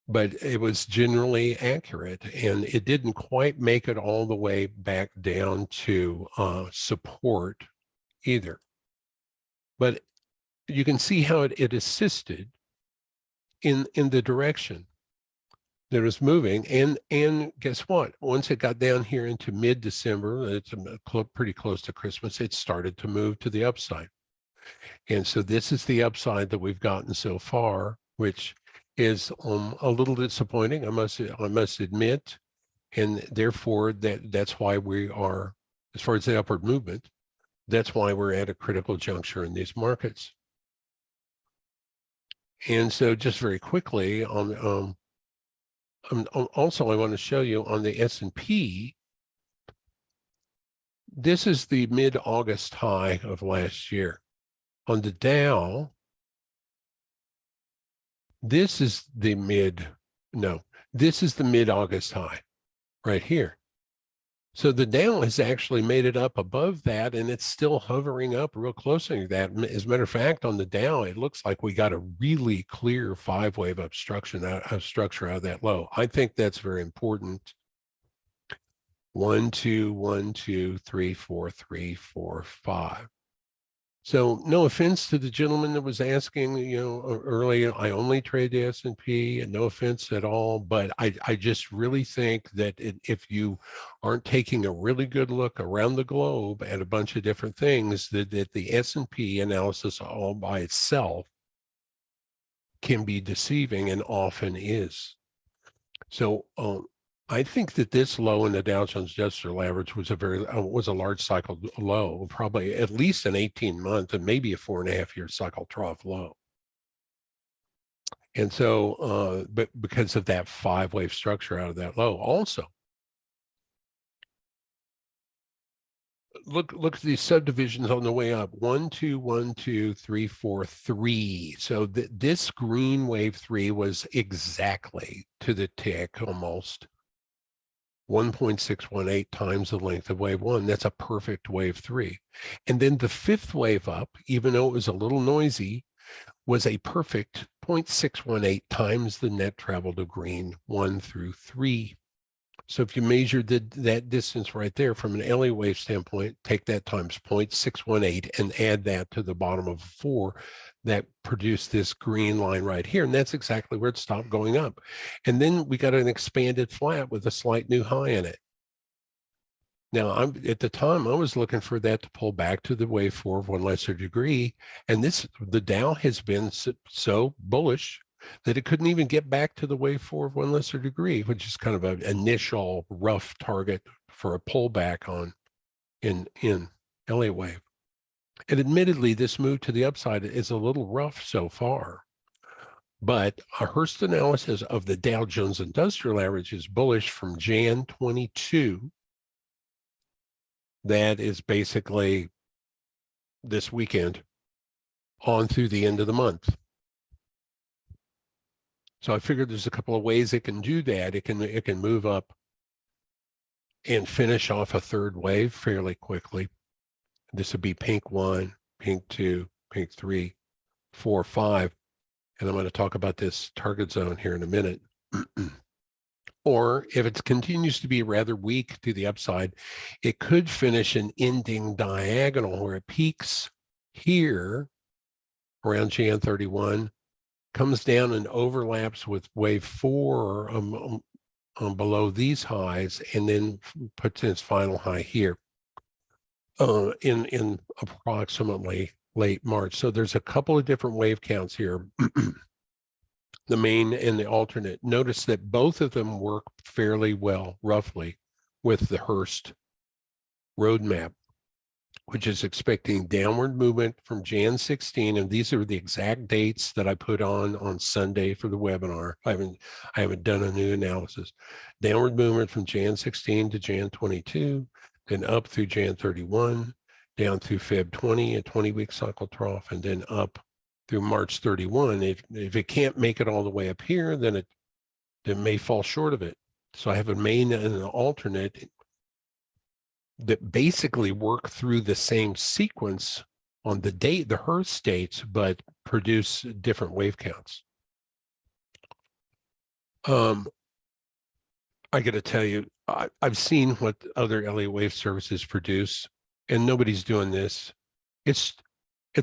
but it was generally accurate, and it didn't quite make it all the way back down to support either. But you can see how it assisted in the direction that it was moving. And guess what? Once it got down here into mid-December, it's pretty close to Christmas, it started to move to the upside. And so this is the upside that we've gotten so far, which is a little disappointing, I must admit. And therefore, that's why we are, as far as the upward movement, that's why we're at a critical juncture in these markets. And so just very quickly on also, I want to show you on the S&P, this is the mid-August high of last year. On the Dow, this is the mid-August high right here. So the Dow has actually made it up above that, and it's still hovering up real close to that. As a matter of fact, on the Dow, it looks like we got a really clear 5-wave structure out of that low. I think that's very important. 1, 2, 1, 2, 3, 4, 3, 4, 5. So no offense to the gentleman that was asking, earlier, I only trade the S&P, and no offense at all, but I just really think that if you aren't taking a really good look around the globe at a bunch of different things, that the S&P analysis all by itself can be deceiving, and often is. So I think that this low in the Dow Jones Industrial Average was a large cycle low, probably at least an 18-month and maybe a 4.5-year cycle trough low. And so, but because of that 5-wave structure out of that low, also look at these subdivisions on the way up. 1, 2, 1, 2, 3, 4, 3. So this green wave 3 was exactly to the tick almost 1.618 times the length of wave 1. That's a perfect wave 3. And then the 5th wave up, even though it was a little noisy, was a perfect 0.618 times the net traveled of green 1 through 3. So if you measure that distance right there from an Elliott wave standpoint, take that times 0.618 and add that to the bottom of 4, that produced this green line right here. And that's exactly where it stopped going up. And then we got an expanded flat with a slight new high in it. Now, at the time, I was looking for that to pull back to the wave 4 of 1 lesser degree. And the Dow has been so bullish that it couldn't even get back to the wave 4 of 1 lesser degree, which is kind of an initial rough target for a pullback in Elliott Wave. And admittedly, this move to the upside is a little rough so far. But a Hurst analysis of the Dow Jones Industrial Average is bullish from Jan 22. That is basically this weekend on through the end of the month. So I figured there's a couple of ways it can do that. It can move up and finish off a third wave fairly quickly. This would be pink 1, pink 2, pink 3, 4, 5. And I'm going to talk about this target zone here in a minute. Or if it continues to be rather weak to the upside, it could finish an ending diagonal where it peaks here around Jan 31, comes down and overlaps with wave 4 below these highs, and then puts in its final high here in approximately late March. So there's a couple of different wave counts here. The main and the alternate. Notice that both of them work fairly well, roughly, with the Hurst roadmap, which is expecting downward movement from Jan 16, and these are the exact dates that I put on Sunday for the webinar. I haven't done a new analysis. Downward movement from Jan 16 to Jan 22, then up through Jan 31, down through Feb 20, a 20-week cycle trough, and then up through March 31. If it can't make it all the way up here, then it may fall short of it. So I have a main and an alternate that basically work through the same sequence on the date, the Hurst dates, but produce different wave counts. I got to tell you, I've seen what other Elliott Wave services produce, and nobody's doing this. It's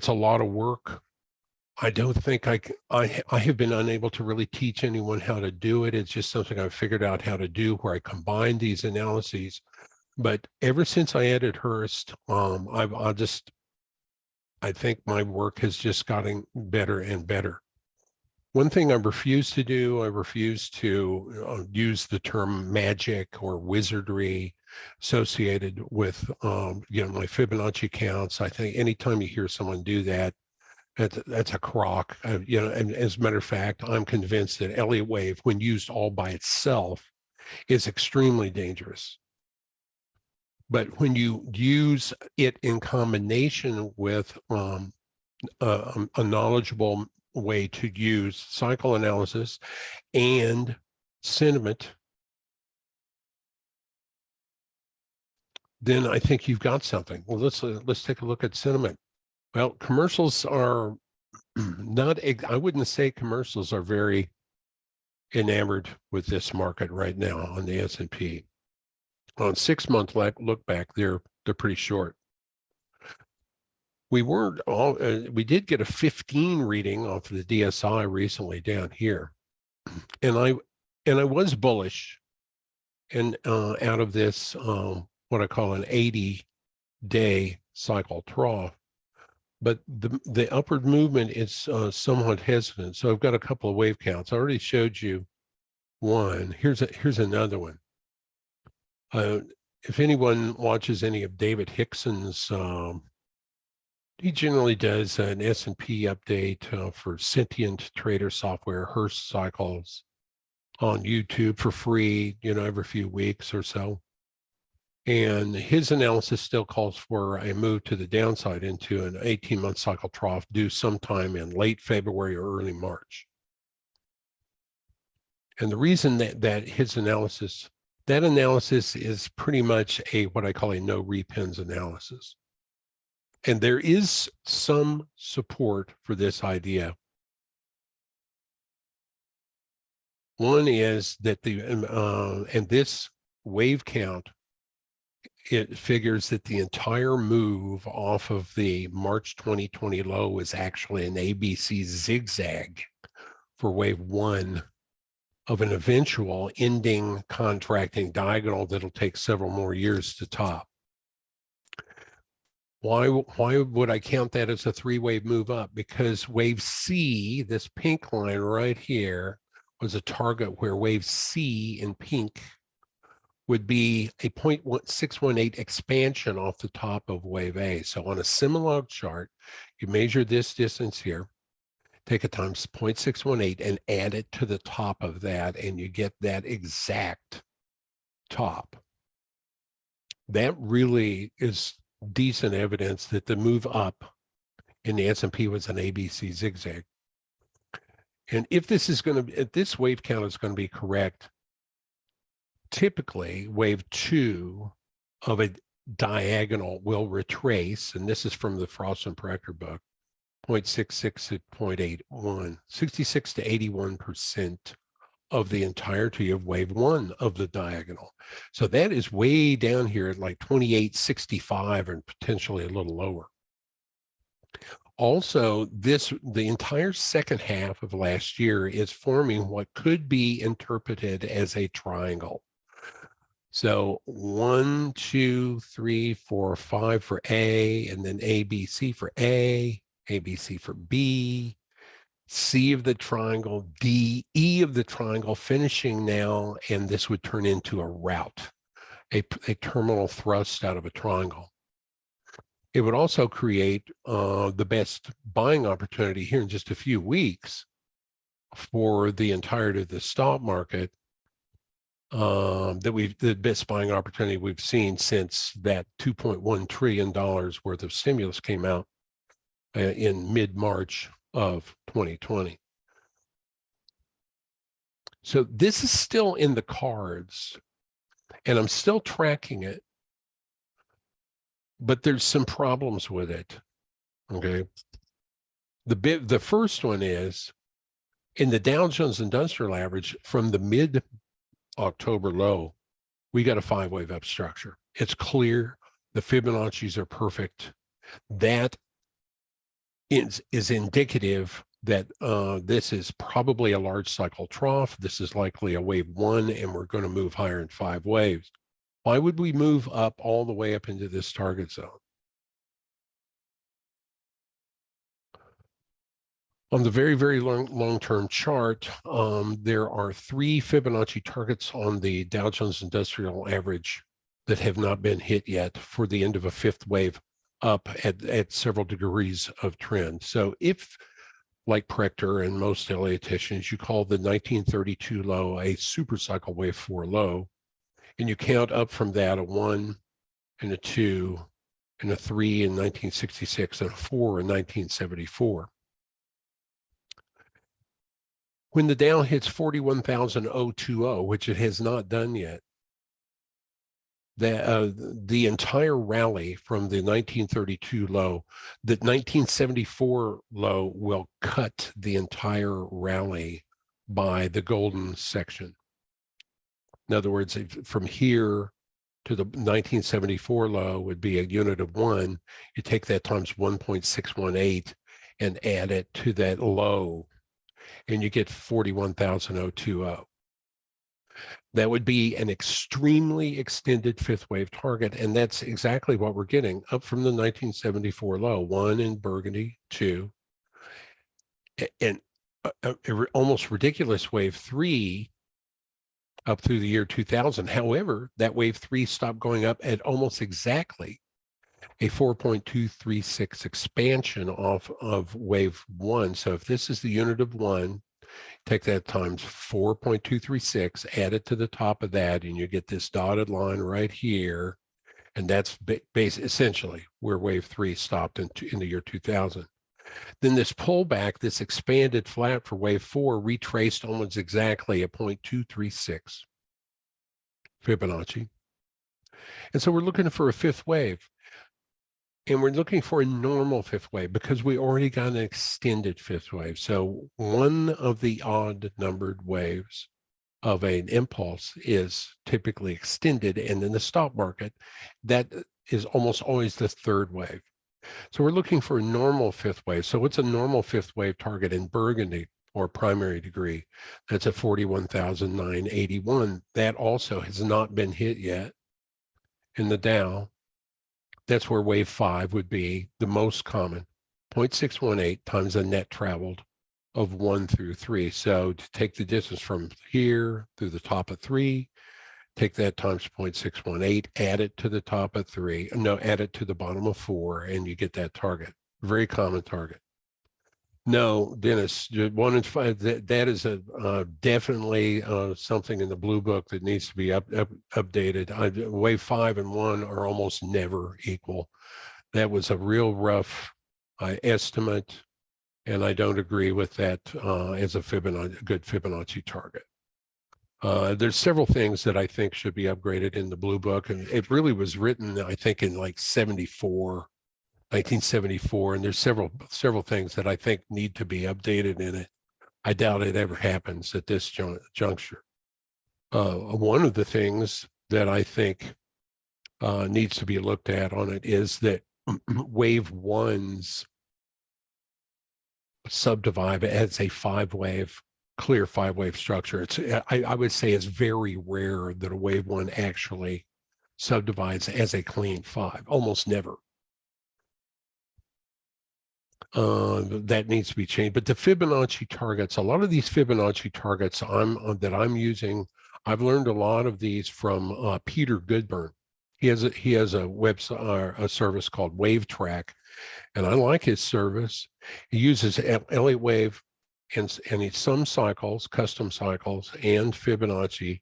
a lot of work. I don't think I have been unable to really teach anyone how to do it. It's just something I've figured out how to do, where I combine these analyses. But ever since I added Hurst, I think my work has just gotten better and better. One thing I refuse to do, I refuse to use the term magic or wizardry associated with my Fibonacci counts. I think anytime you hear someone do that, that's a crock. And as a matter of fact, I'm convinced that Elliott Wave, when used all by itself, is extremely dangerous. But when you use it in combination with a knowledgeable way to use cycle analysis and sentiment, then I think you've got something. Well, let's take a look at sentiment. Well, commercials are not, I wouldn't say commercials are very enamored with this market right now on the S&P. On 6-month look back, they're pretty short. We weren't all, we did get a 15 reading off of the DSI recently down here. And I was bullish and out of this, what I call an 80-day cycle trough. But the upward movement is somewhat hesitant. So I've got a couple of wave counts. I already showed you one. Here's another one. If anyone watches any of David Hickson's, he generally does an S&P update for sentient trader software, Hurst Cycles, on YouTube for free, every few weeks or so. And his analysis still calls for a move to the downside into an 18-month cycle trough due sometime in late February or early March. And the reason that his analysis, that analysis is pretty much what I call a no repins analysis. And there is some support for this idea. One is that and this wave count, it figures that the entire move off of the March 2020 low is actually an ABC zigzag for wave 1 of an eventual ending contracting diagonal that'll take several more years to top. Why would I count that as a 3-wave move up? Because wave C, this pink line right here, was a target where wave C in pink would be a 0.618 expansion off the top of wave A. So on a similar chart, you measure this distance here, take it times 0.618 and add it to the top of that, and you get that exact top. That really is decent evidence that the move up in the S&P was an ABC zigzag. And if this is going to, if this wave count is going to be correct, typically wave 2 of a diagonal will retrace, and this is from the Frost and Proctor book, 0.66 at 0.81, 66 to 81% of the entirety of wave 1 of the diagonal. So that is way down here at like 2865 and potentially a little lower. Also, the entire second half of last year is forming what could be interpreted as a triangle. So 1, 2, 3, 4, 5 for A, and then A, B, C for A, B, C for B, C of the triangle, D, E of the triangle, finishing now, and this would turn into a route, a terminal thrust out of a triangle. It would also create the best buying opportunity here in just a few weeks for the entirety of the stock market, the best buying opportunity we've seen since that $2.1 trillion worth of stimulus came out in mid-March of 2020. So this is still in the cards, and I'm still tracking it, but there's some problems with it. Okay. The first one is in the Dow Jones Industrial Average from the mid-October low, we got a 5-wave up structure. It's clear. The Fibonacci's are perfect. That is indicative that this is probably a large cycle trough. This is likely a wave 1, and we're going to move higher in 5 waves. Why would we move up all the way up into this target zone? On the very, very long-term chart, there are 3 Fibonacci targets on the Dow Jones Industrial Average that have not been hit yet for the end of a 5th wave up at several degrees of trend. So if, like Proctor and most Elliottians, you call the 1932 low a super cycle wave 4 low, and you count up from that a 1 and a 2 and a 3 in 1966 and a 4 in 1974. When the Dow hits 41,020, which it has not done yet, the entire rally from the 1932 low, the 1974 low will cut the entire rally by the golden section. In other words, from here to the 1974 low would be a unit of 1. You take that times 1.618 and add it to that low, and you get 41,020. That would be an extremely extended 5th wave target, and that's exactly what we're getting up from the 1974 low, 1 in burgundy, 2, and almost ridiculous wave 3 up through the year 2000. However, that wave 3 stopped going up at almost exactly a 4.236 expansion off of wave 1. So if this is the unit of 1, take that times 4.236, add it to the top of that, and you get this dotted line right here. And that's essentially where wave 3 stopped in the year 2000. Then this pullback, this expanded flat for wave 4, retraced almost exactly a 0.236 Fibonacci. And so we're looking for a 5th wave. And we're looking for a normal 5th wave because we already got an extended 5th wave. So one of the odd numbered waves of an impulse is typically extended. And in the stock market, that is almost always the 3rd wave. So we're looking for a normal 5th wave. So what's a normal 5th wave target in burgundy or primary degree? That's at 41,981. That also has not been hit yet in the Dow. That's where wave 5 would be the most common, 0.618 times the net traveled of 1 through 3. So to take the distance from here through the top of 3, take that times 0.618, add it to the top of 3, no, add it to the bottom of 4, and you get that target. Very common target. No, Dennis, 1 and 5, that is a definitely something in the blue book that needs to be updated. Wave 5 and 1 are almost never equal. That was a real rough estimate, and I don't agree with that as a good Fibonacci target. There's several things that I think should be upgraded in the blue book, and it really was written, I think, in like 1974, and there's several things that I think need to be updated in it. I doubt it ever happens at this juncture. One of the things that I think needs to be looked at on it is that wave 1's subdivide as a clear 5-wave structure. I would say it's very rare that a wave 1 actually subdivides as a clean 5, almost never. That needs to be changed. But the Fibonacci targets, a lot of these Fibonacci targets that I'm using, I've learned a lot of these from Peter Goodburn. He has a website, a service called Wave Track, and I like his service. He uses Elliott Wave and some cycles, custom cycles, and Fibonacci,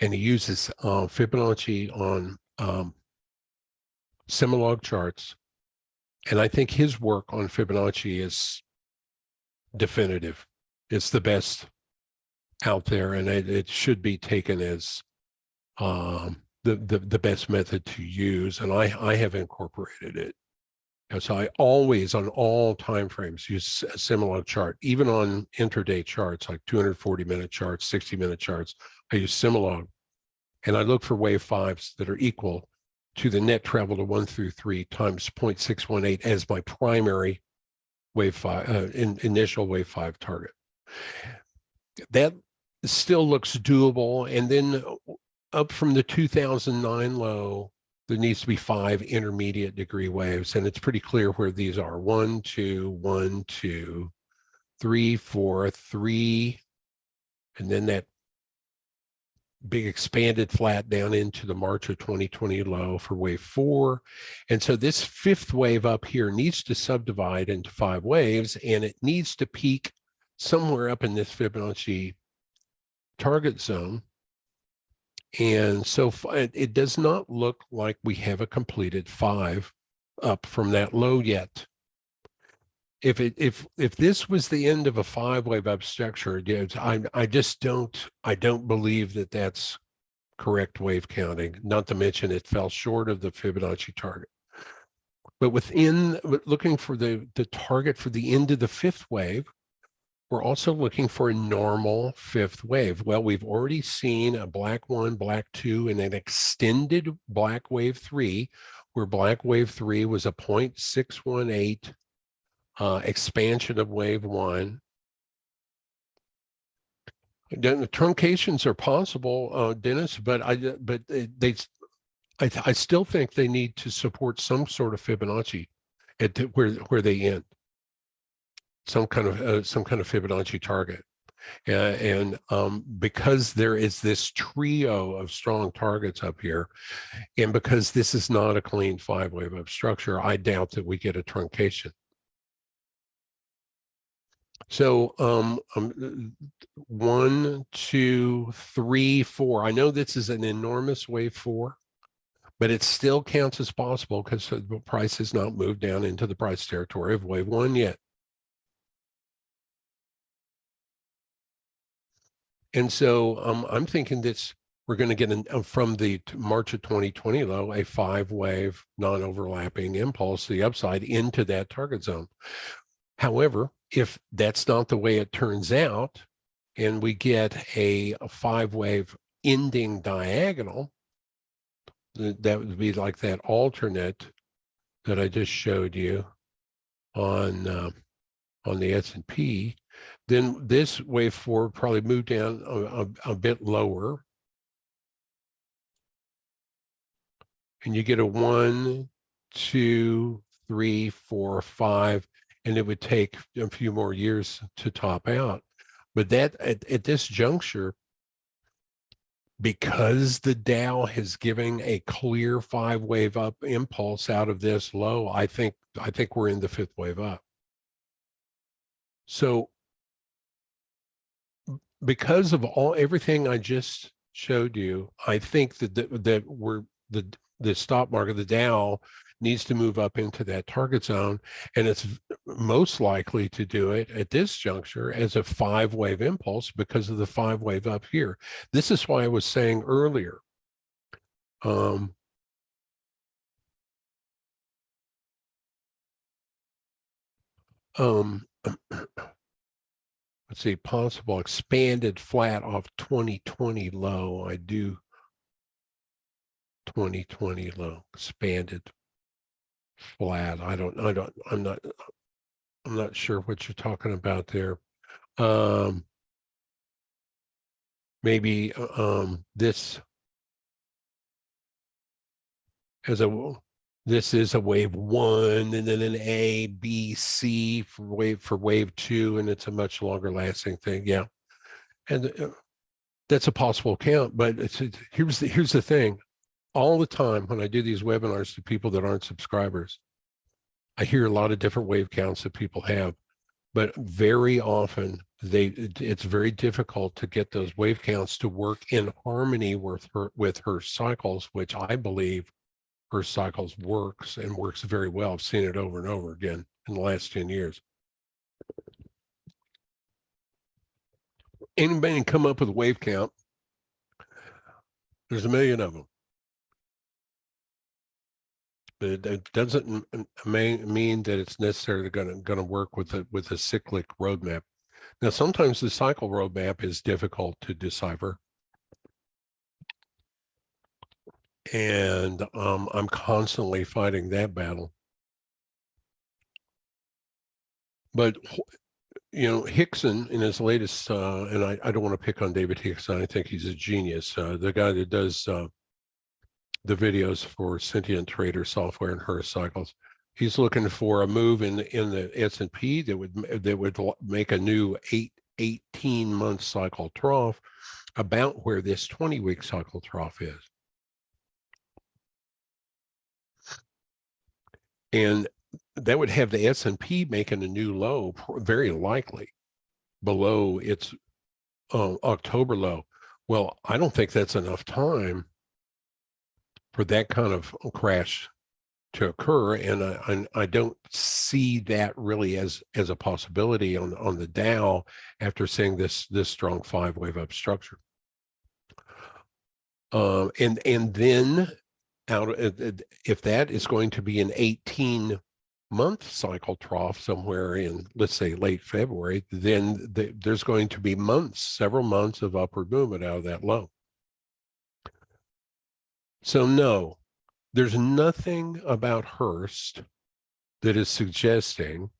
and he uses Fibonacci on Similog charts. And I think his work on Fibonacci is definitive. It's the best out there, and it should be taken as the best method to use. And I have incorporated it. And so I always, on all time frames, use a Similog chart, even on intraday charts, like 240-minute charts, 60-minute charts. I use Similog, and I look for wave 5s that are equal to the net travel to 1 through 3 times 0.618 as my primary wave 5, initial wave 5 target. That still looks doable. And then up from the 2009 low, there needs to be 5 intermediate degree waves. And it's pretty clear where these are: 1, 2, 1, 2, 3, 4, 3, and then that big expanded flat down into the March of 2020 low for wave 4. And so this 5th wave up here needs to subdivide into 5 waves, and it needs to peak somewhere up in this Fibonacci target zone. And so it does not look like we have a completed 5 up from that low yet. If this was the end of a 5-wave up structure, I don't believe that that's correct wave counting. Not to mention it fell short of the Fibonacci target. But looking for the target for the end of the 5th wave, we're also looking for a normal 5th wave. Well, we've already seen a black 1, black 2, and an extended black wave 3, where black wave 3 was a 0.618 expansion of wave 1. Then the truncations are possible, Dennis, but I still think they need to support some sort of Fibonacci at where they end. Some kind of Fibonacci target, and because there is this trio of strong targets up here, and because this is not a clean 5-wave up structure, I doubt that we get a truncation. So 1, 2, 3, 4. I know this is an enormous wave 4, but it still counts as possible because the price has not moved down into the price territory of wave 1 yet. And so I'm thinking that we're going to get from the March of 2020 low, a 5-wave non-overlapping impulse to the upside into that target zone. However, if that's not the way it turns out, and we get a 5-wave ending diagonal, that would be like that alternate that I just showed you on the S&P, then this wave 4 probably moved down a bit lower. And you get a 1, 2, 3, 4, 5, and it would take a few more years to top out. But that at this juncture, because the Dow is giving a clear 5-wave up impulse out of this low, I think we're in the 5th wave up. So because of everything I just showed you, I think the stock market, the Dow, needs to move up into that target zone, and it's most likely to do it at this juncture as a 5-wave impulse because of the 5-wave up here. This is why I was saying earlier, let's see, possible expanded flat off 2020 low. I do 2020 low, expanded flat. I'm not sure what you're talking about there. Maybe this as this is a wave 1, and then an A, B, C for wave 2, and it's a much longer lasting thing. Yeah, and that's a possible count. But here's the thing. All the time when I do these webinars to people that aren't subscribers, I hear a lot of different wave counts that people have, but very often it's very difficult to get those wave counts to work in harmony with Hurst Cycles, which I believe Hurst Cycles works and works very well. I've seen it over and over again in the last 10 years. Anybody can come up with a wave count. There's a million of them. But it doesn't mean that it's necessarily going to work with a cyclic roadmap. Now, sometimes the cycle roadmap is difficult to decipher, and I'm constantly fighting that battle. But you know, Hickson in his latest, and I don't want to pick on David Hickson. I think he's a genius. The guy that does the videos for Sentient Trader software and Hurst Cycles. He's looking for a move in the S&P that would make a new 18-month cycle trough about where this 20-week cycle trough is. And that would have the S&P making a new low, very likely below its October low. Well, I don't think that's enough time for that kind of crash to occur, and I don't see that really as a possibility on the Dow after seeing this strong 5-wave up structure. And then if that is going to be an 18-month cycle trough somewhere in, let's say, late February, then there's going to be several months of upward movement out of that low. So no, there's nothing about Hurst that is suggesting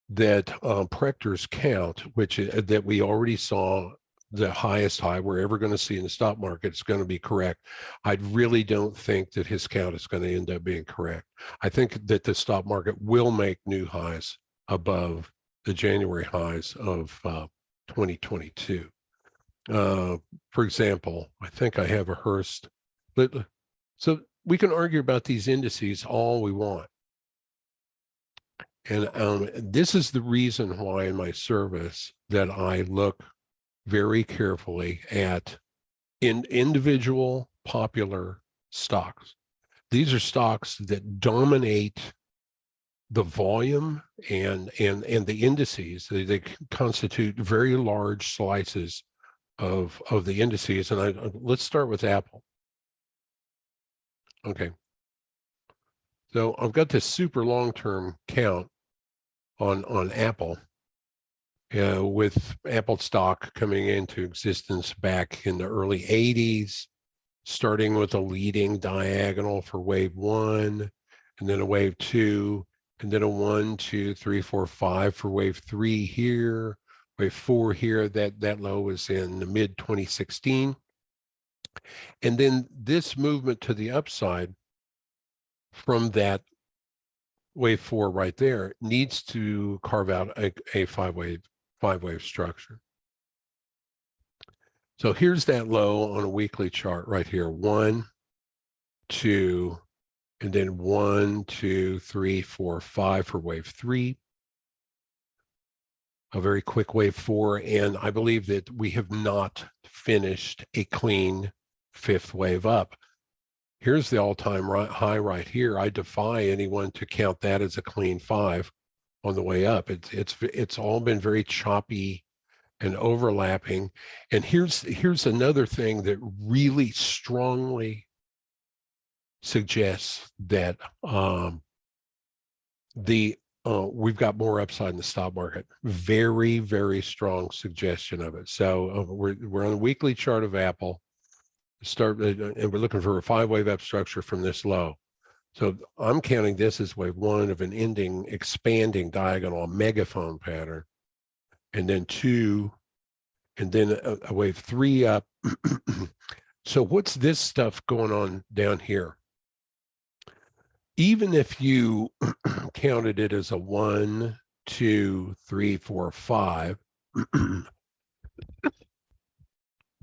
that Prechter's count, that we already saw the highest high we're ever going to see in the stock market, is going to be correct. I really don't think that his count is going to end up being correct. I think that the stock market will make new highs above the January highs of 2022. For example, I think I have a Hurst. So we can argue about these indices all we want. And this is the reason why in my service that I look very carefully at individual popular stocks. These are stocks that dominate the volume and the indices. They constitute very large slices of the indices. And let's start with Apple. Okay. So I've got this super long-term count on Apple, with Apple stock coming into existence back in the early 80s, starting with a leading diagonal for wave 1, and then a wave 2, and then a 1, 2, 3, 4, 5 for wave 3 here, wave 4 here. That low was in the mid 2016. And then this movement to the upside from that wave 4 right there needs to carve out a five-wave structure. So here's that low on a weekly chart right here. 1, 2, and then 1, 2, 3, 4, 5 for wave 3. a very quick wave 4, and I believe that we have not finished a clean 5th wave up. Here's the all-time high right here. I defy anyone to count that as a clean 5 on the way up. It's all been very choppy and overlapping. And here's another thing that really strongly suggests that we've got more upside in the stock market. Very, very strong suggestion of it. So we're on a weekly chart of Apple. And we're looking for a 5-wave up structure from this low. So I'm counting this as wave 1 of an ending, expanding diagonal megaphone pattern, and then 2, and then a wave 3 up. So what's this stuff going on down here? Even if you counted it as a 1, 2, 3, 4, 5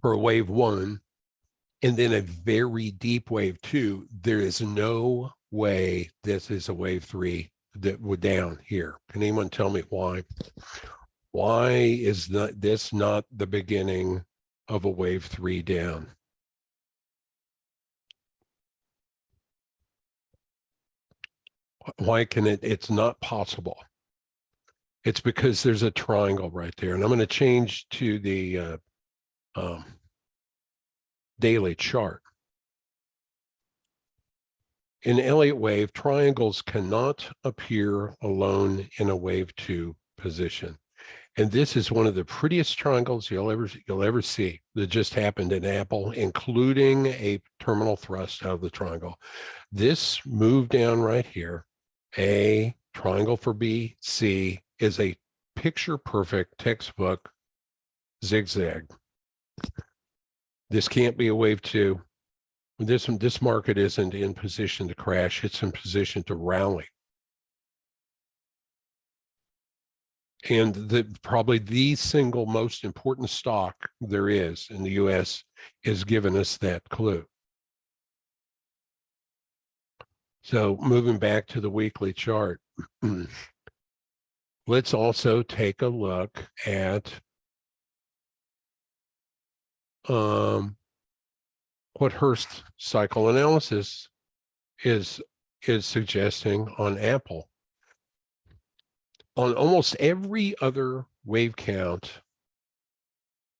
for a wave 1, and then a very deep wave 2, there is no way this is a wave 3 that would down here. Can anyone tell me why? Why is this not the beginning of a wave 3 down? Why can it's not possible? It's because there's a triangle right there. And I'm going to change to the daily chart. In Elliott Wave, triangles cannot appear alone in a wave 2 position. And this is one of the prettiest triangles you'll ever see that just happened in Apple, including a terminal thrust out of the triangle. This move down right here, A, triangle for B, C, is a picture-perfect textbook zigzag. This can't be a wave 2. This market isn't in position to crash. It's in position to rally. And probably the single most important stock there is in the US is giving us that clue. So moving back to the weekly chart, let's also take a look at what Hurst Cycle Analysis is suggesting on Apple. On almost every other wave count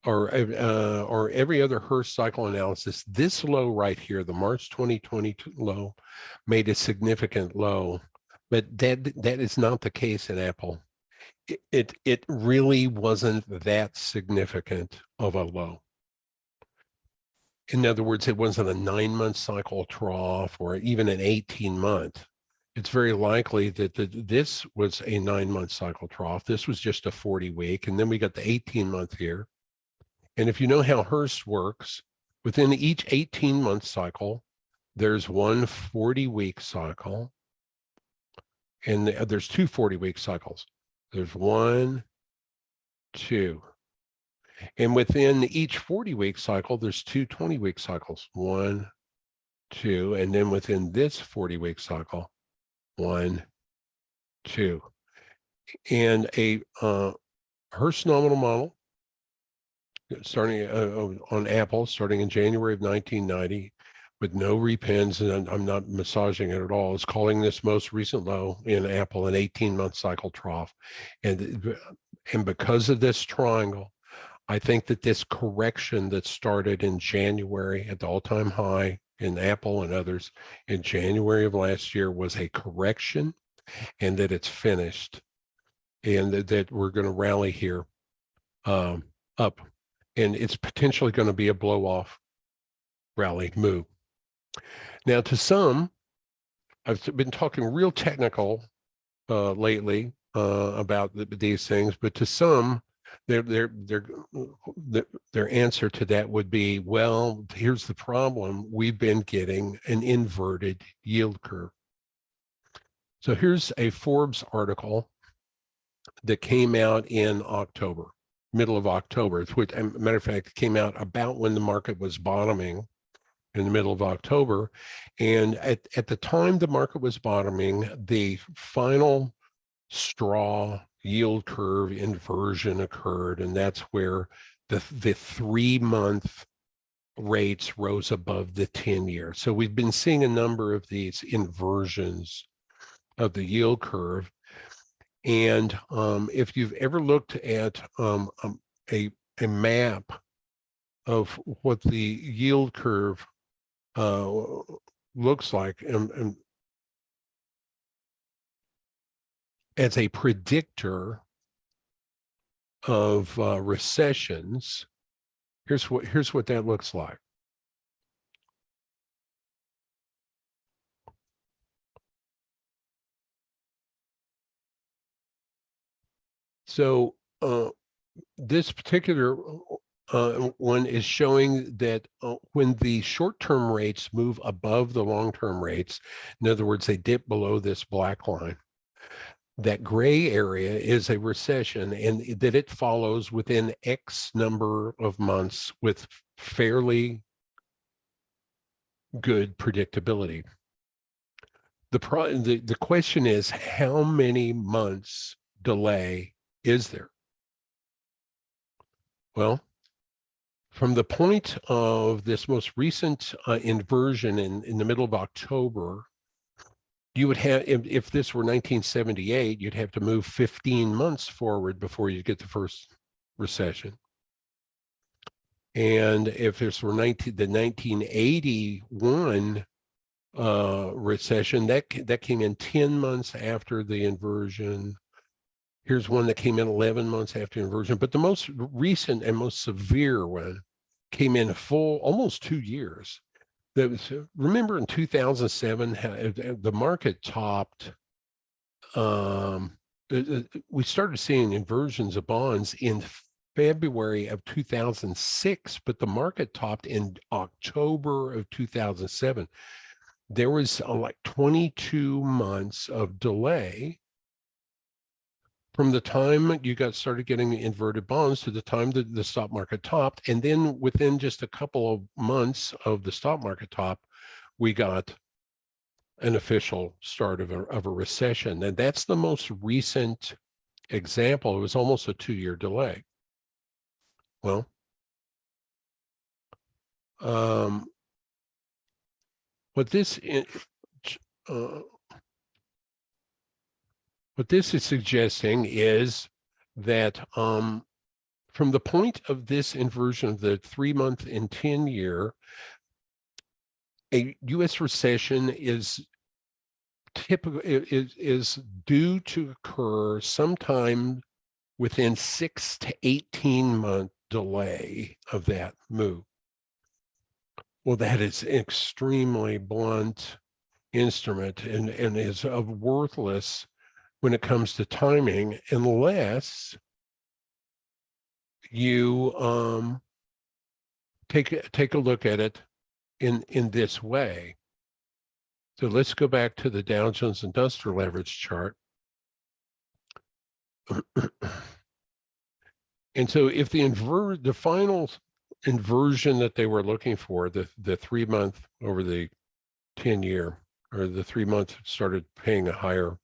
or every other Hurst cycle analysis, this low right here, the March 2020 low, made a significant low, but that is not the case in Apple. It really wasn't that significant of a low. In other words, it wasn't a 9-month cycle trough or even an 18-month. It's very likely that this was a 9-month cycle trough. This was just a 40-week, and then we got the 18-month here. And if you know how Hurst works, within each 18-month cycle, there's one 40-week cycle, and there's two 40-week cycles. There's 1, 2. And within each 40-week cycle, there's two 20-week cycles, 1, 2. And then within this 40-week cycle, 1, 2. And a Hurst nominal model starting on Apple, starting in January of 1990, with no repins, and I'm not massaging it at all, is calling this most recent low in Apple an 18-month cycle trough. And because of this triangle, I think that this correction that started in January at the all-time high in Apple and others in January of last year was a correction, and that it's finished, and that we're going to rally here up, and it's potentially going to be a blow-off rally move. Now, to some, I've been talking real technical lately about these things, but to some, their answer to that would be, well, here's the problem. We've been getting an inverted yield curve. So here's a Forbes article that came out in October, middle of October, which, as a matter of fact, came out about when the market was bottoming in the middle of October. And at the time the market was bottoming, the final straw yield curve inversion occurred, and that's where the 3-month rates rose above the 10-year. So we've been seeing a number of these inversions of the yield curve. And if you've ever looked at a map of what the yield curve looks like and as a predictor of recessions, here's what that looks like. So this particular one is showing that when the short-term rates move above the long-term rates, in other words, they dip below this black line, that gray area is a recession, and that it follows within X number of months with fairly good predictability. The question is, how many months delay is there? Well, from the point of this most recent inversion in the middle of October, you would have, if this were 1978, you'd have to move 15 months forward before you get the first recession. And if this were the 1981 recession, that came in 10 months after the inversion. Here's one that came in 11 months after inversion, but the most recent and most severe one came in full, almost 2 years. That was, remember in 2007, the market topped. We started seeing inversions of bonds in February of 2006, but the market topped in October of 2007. There was like 22 months of delay from the time you started getting inverted bonds to the time that the stock market topped. And then within just a couple of months of the stock market top, we got an official start of a recession. And that's the most recent example. It was almost a 2-year delay. Well, what this is suggesting is that from the point of this inversion of the 3-month and 10-year, a U.S. recession is due to occur sometime within 6 to 18-month delay of that move. Well, that is an extremely blunt instrument and is worthless when it comes to timing, unless you take a look at it in this way. So let's go back to the Dow Jones Industrial Average chart. And so if the final inversion that they were looking for, the 3-month over the 10-year, or the 3-month started paying a higher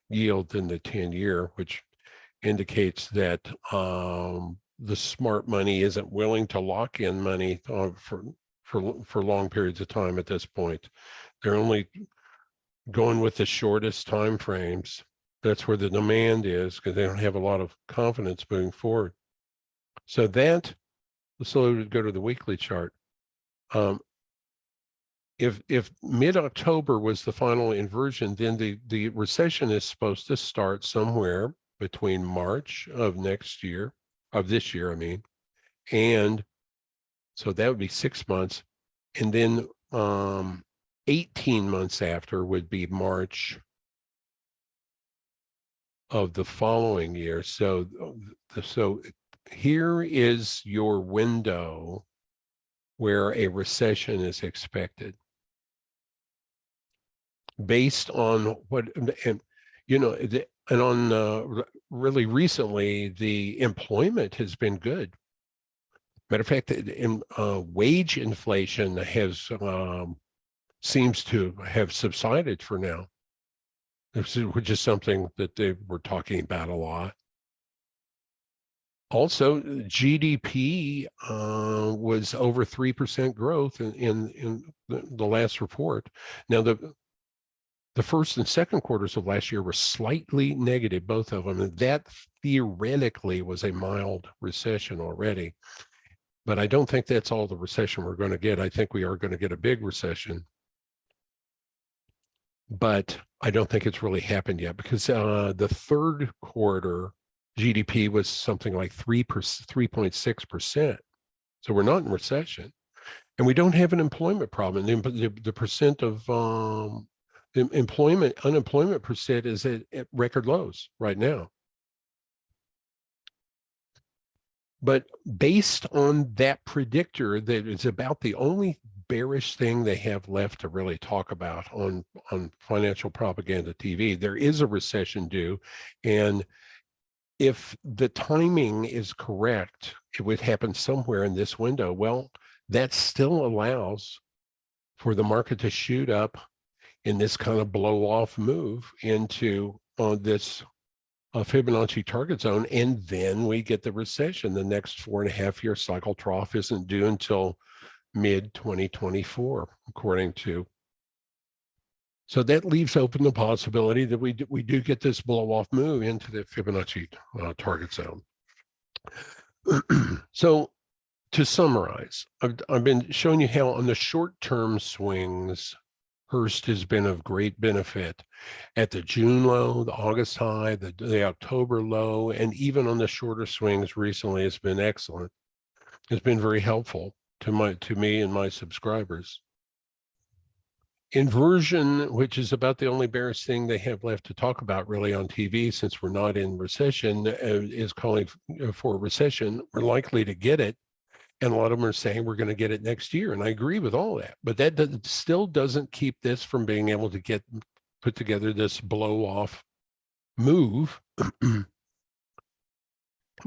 yield than the 10-year, which indicates that the smart money isn't willing to lock in money for long periods of time at this point. They're only going with the shortest time frames. That's where the demand is, because they don't have a lot of confidence moving forward. So let's go to the weekly chart. If mid-October was the final inversion, then the recession is supposed to start somewhere between March of this year, I mean, and so that would be 6 months, and then 18 months after would be March of the following year. So here is your window where a recession is expected, based on what, and really recently, the employment has been good. Matter of fact, wage inflation seems to have subsided for now. which is something that they were talking about a lot. Also, GDP was over 3% growth in the last report. Now, the first and second quarters of last year were slightly negative, both of them. And that theoretically was a mild recession already. But I don't think that's all the recession we're going to get. I think we are going to get a big recession. But I don't think it's really happened yet, because the third quarter GDP was something like 3.6%. So we're not in recession. And we don't have an employment problem. The percent of unemployment percent is at record lows right now. But based on that predictor, that is about the only bearish thing they have left to really talk about on financial propaganda TV. There is a recession due, and if the timing is correct, it would happen somewhere in this window. Well, that still allows for the market to shoot up in this kind of blow off move into this Fibonacci target zone, and then we get the recession. The next 4.5-year cycle trough isn't due until mid 2024, according to. So that leaves open the possibility that we do get this blow off move into the Fibonacci target zone. So to summarize, I've been showing you how on the short-term swings, Hurst has been of great benefit at the June low, the August high, the October low, and even on the shorter swings recently, it's been excellent. It's been very helpful to me and my subscribers. Inversion, which is about the only bearish thing they have left to talk about really on TV, since we're not in recession, is calling for a recession. We're likely to get it. And a lot of them are saying we're going to get it next year. And I agree with all that. But that still doesn't keep this from being able to put together this blow off move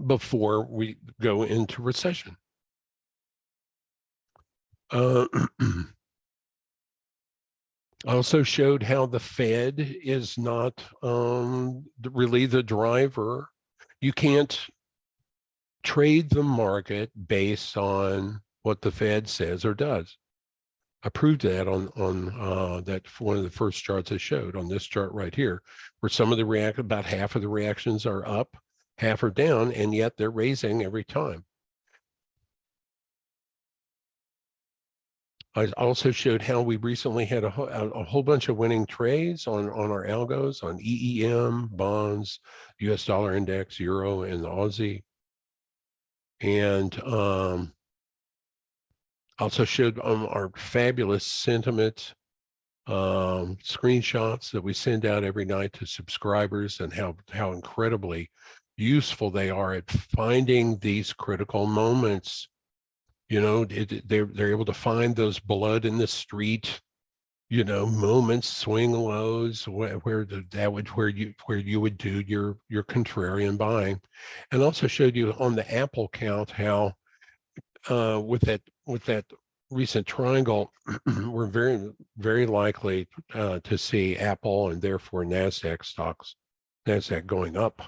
before we go into recession. I also showed how the Fed is not really the driver. You can't trade the market based on what the Fed says or does. I proved that on that one of the first charts I showed on this chart right here, where some of the about half of the reactions are up, half are down, and yet they're raising every time. I also showed how we recently had a whole bunch of winning trades on our algos on EEM, bonds, US dollar index, euro, and the Aussie. And also showed our fabulous sentiment screenshots that we send out every night to subscribers, and how incredibly useful they are at finding these critical moments. You know, they're able to find those blood in the street, you know, moments, swing lows, where you would do your contrarian buying. And also showed you on the Apple count how with that recent triangle, we're very likely to see Apple and therefore NASDAQ going up,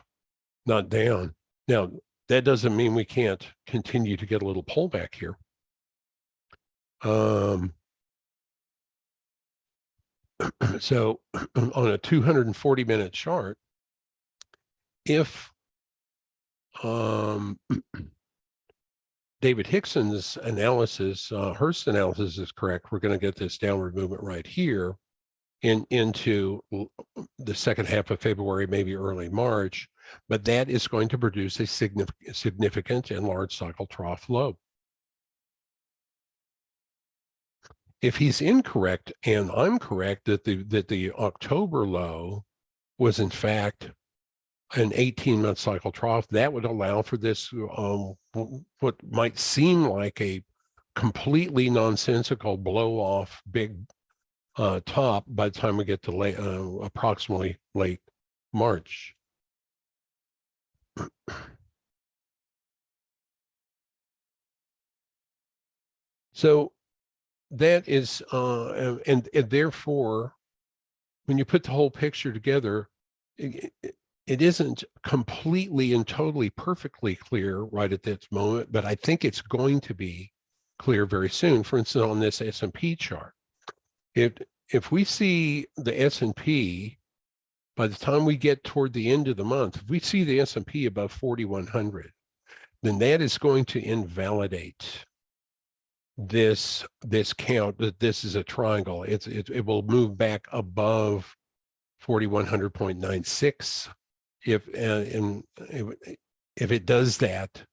not down. Now, that doesn't mean we can't continue to get a little pullback here. So on a 240-minute chart, if David Hickson's analysis, Hurst analysis is correct, we're going to get this downward movement right here into the second half of February, maybe early March, but that is going to produce a significant and large cycle trough low. If he's incorrect and I'm correct that the October low was in fact an 18-month cycle trough, that would allow for this what might seem like a completely nonsensical blow off big top by the time we get to approximately late March. So that is, and therefore, when you put the whole picture together, it isn't completely and totally perfectly clear right at this moment, but I think it's going to be clear very soon. For instance, on this S&P chart, if we see the S&P, by the time we get toward the end of the month, if we see the S&P above 4,100, then that is going to invalidate this count that this is a triangle. It will move back above 4,100.96. If it does that,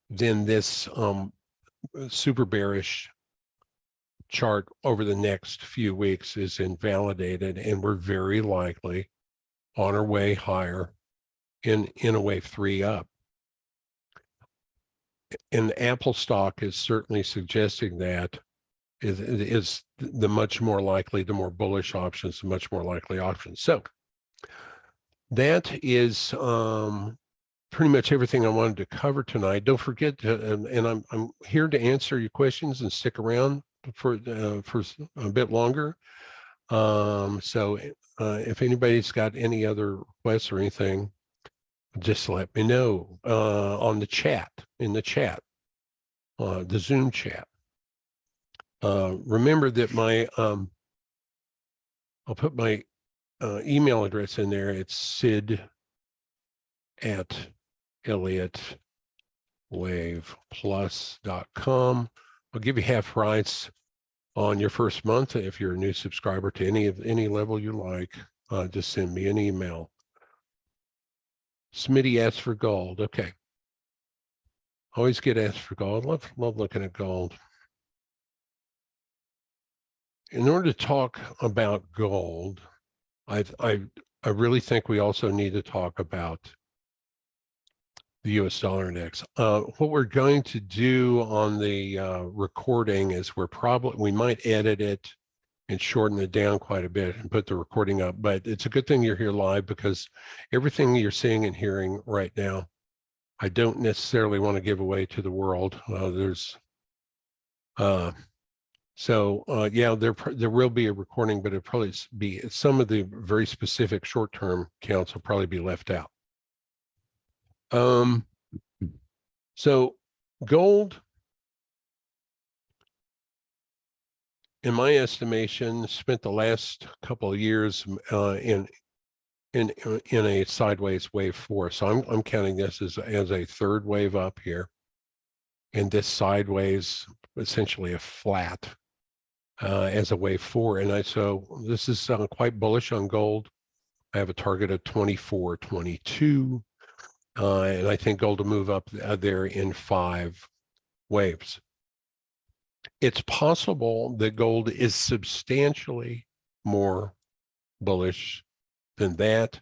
then this super bearish chart over the next few weeks is invalidated, and we're very likely on our way higher in a wave 3 up. And the Apple stock is certainly suggesting that is the much more likely, the more bullish options, the much more likely options. So that is pretty much everything I wanted to cover tonight. Don't forget to, and I'm here to answer your questions and stick around for a bit longer. So if anybody's got any other requests or anything, just let me know on the chat, in the chat, the Zoom chat. Remember that my, I'll put my email address in there. It's sid@ElliottWavePlus.com. I'll give you half price on your first month if you're a new subscriber to any level you like. Just send me an email. Smitty asks for gold. Okay. Always get asked for gold. Love looking at gold. In order to talk about gold, I really think we also need to talk about the US dollar index. What we're going to do on the recording is we might edit it and shorten it down quite a bit and put the recording up, but it's a good thing you're here live, because everything you're seeing and hearing right now, I don't necessarily want to give away to the world. Yeah, there will be a recording, but it'll probably be some of the very specific short-term counts will probably be left out. So gold, in my estimation, spent the last couple of years in a sideways wave 4. So I'm counting this as a third wave up here, and this sideways, essentially a flat as a wave 4. And so this is quite bullish on gold. I have a target of 24.22, and I think gold will move up there in 5 waves. It's possible that gold is substantially more bullish than that.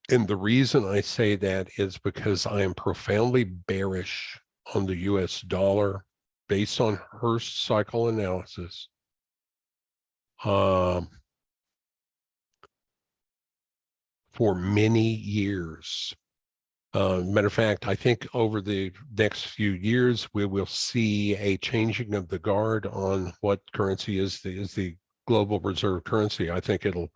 And the reason I say that is because I am profoundly bearish on the US dollar based on Hurst Cycle Analysis. For many years. Matter of fact, I think over the next few years, we will see a changing of the guard on what currency is the global reserve currency. I think it'll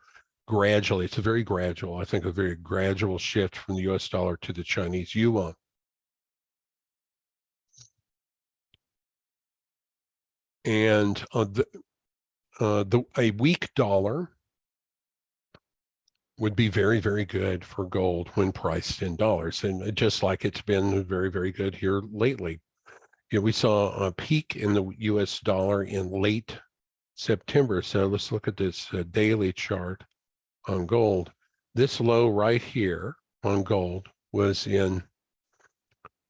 gradually, it's a very gradual, I think a very gradual shift from the US dollar to the Chinese yuan. And a weak dollar would be very, very good for gold when priced in dollars. And just like it's been very, very good here lately. You know, we saw a peak in the US dollar in late September. So let's look at this daily chart on gold. This low right here on gold was in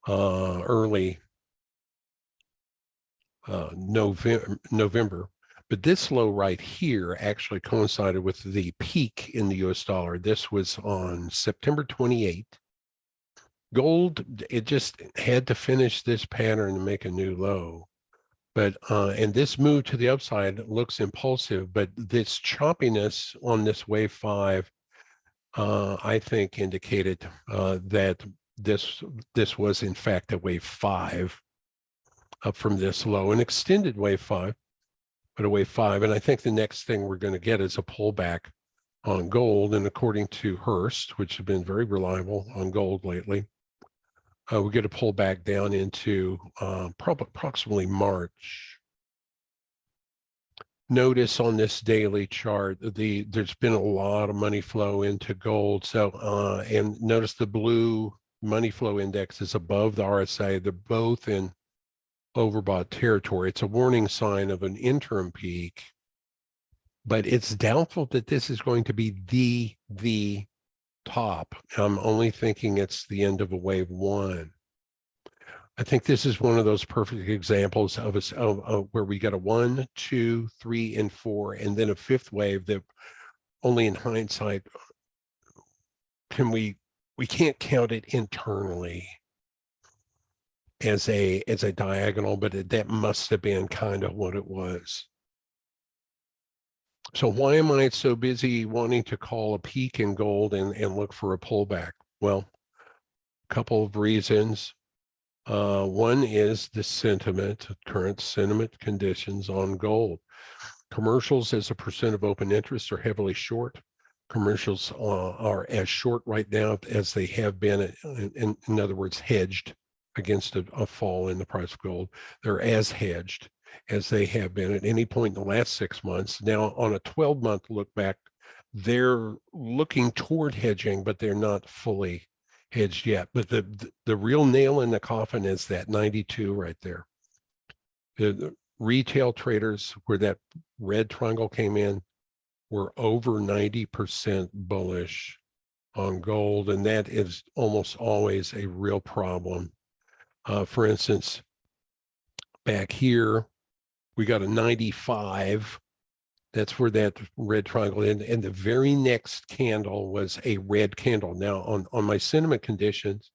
early November. But this low right here actually coincided with the peak in the US dollar. This was on September 28th. Gold, it just had to finish this pattern and make a new low. But, and this move to the upside looks impulsive, but this choppiness on this wave 5, I think indicated that this was in fact a wave 5 up from this low, an extended wave 5. but a wave 5. And I think the next thing we're going to get is a pullback on gold. And according to Hurst, which have been very reliable on gold lately, we get a pullback down into probably approximately March. Notice on this daily chart, there's been a lot of money flow into gold. So, and notice the blue money flow index is above the RSI. They're both in overbought territory. It's a warning sign of an interim peak, but it's doubtful that this is going to be the top. I'm only thinking it's the end of a wave 1. I think this is one of those perfect examples of where we got a 1, 2, 3, and 4, and then a 5th wave that only in hindsight we can't count it internally as a diagonal, but that must have been kind of what it was. So why am I so busy wanting to call a peak in gold and look for a pullback? Well, a couple of reasons. One is the sentiment, current sentiment conditions on gold. Commercials as a percent of open interest are heavily short. Commercials are as short right now as they have been, in other words, hedged against a fall in the price of gold. They're as hedged as they have been at any point in the last 6 months. Now, on a 12-month look back, they're looking toward hedging, but they're not fully hedged yet. But the real nail in the coffin is that 92 right there. The retail traders, where that red triangle came in, were over 90% bullish on gold, and that is almost always a real problem. For instance, back here, we got a 95. That's where that red triangle is. And the very next candle was a red candle. Now, on my sentiment conditions,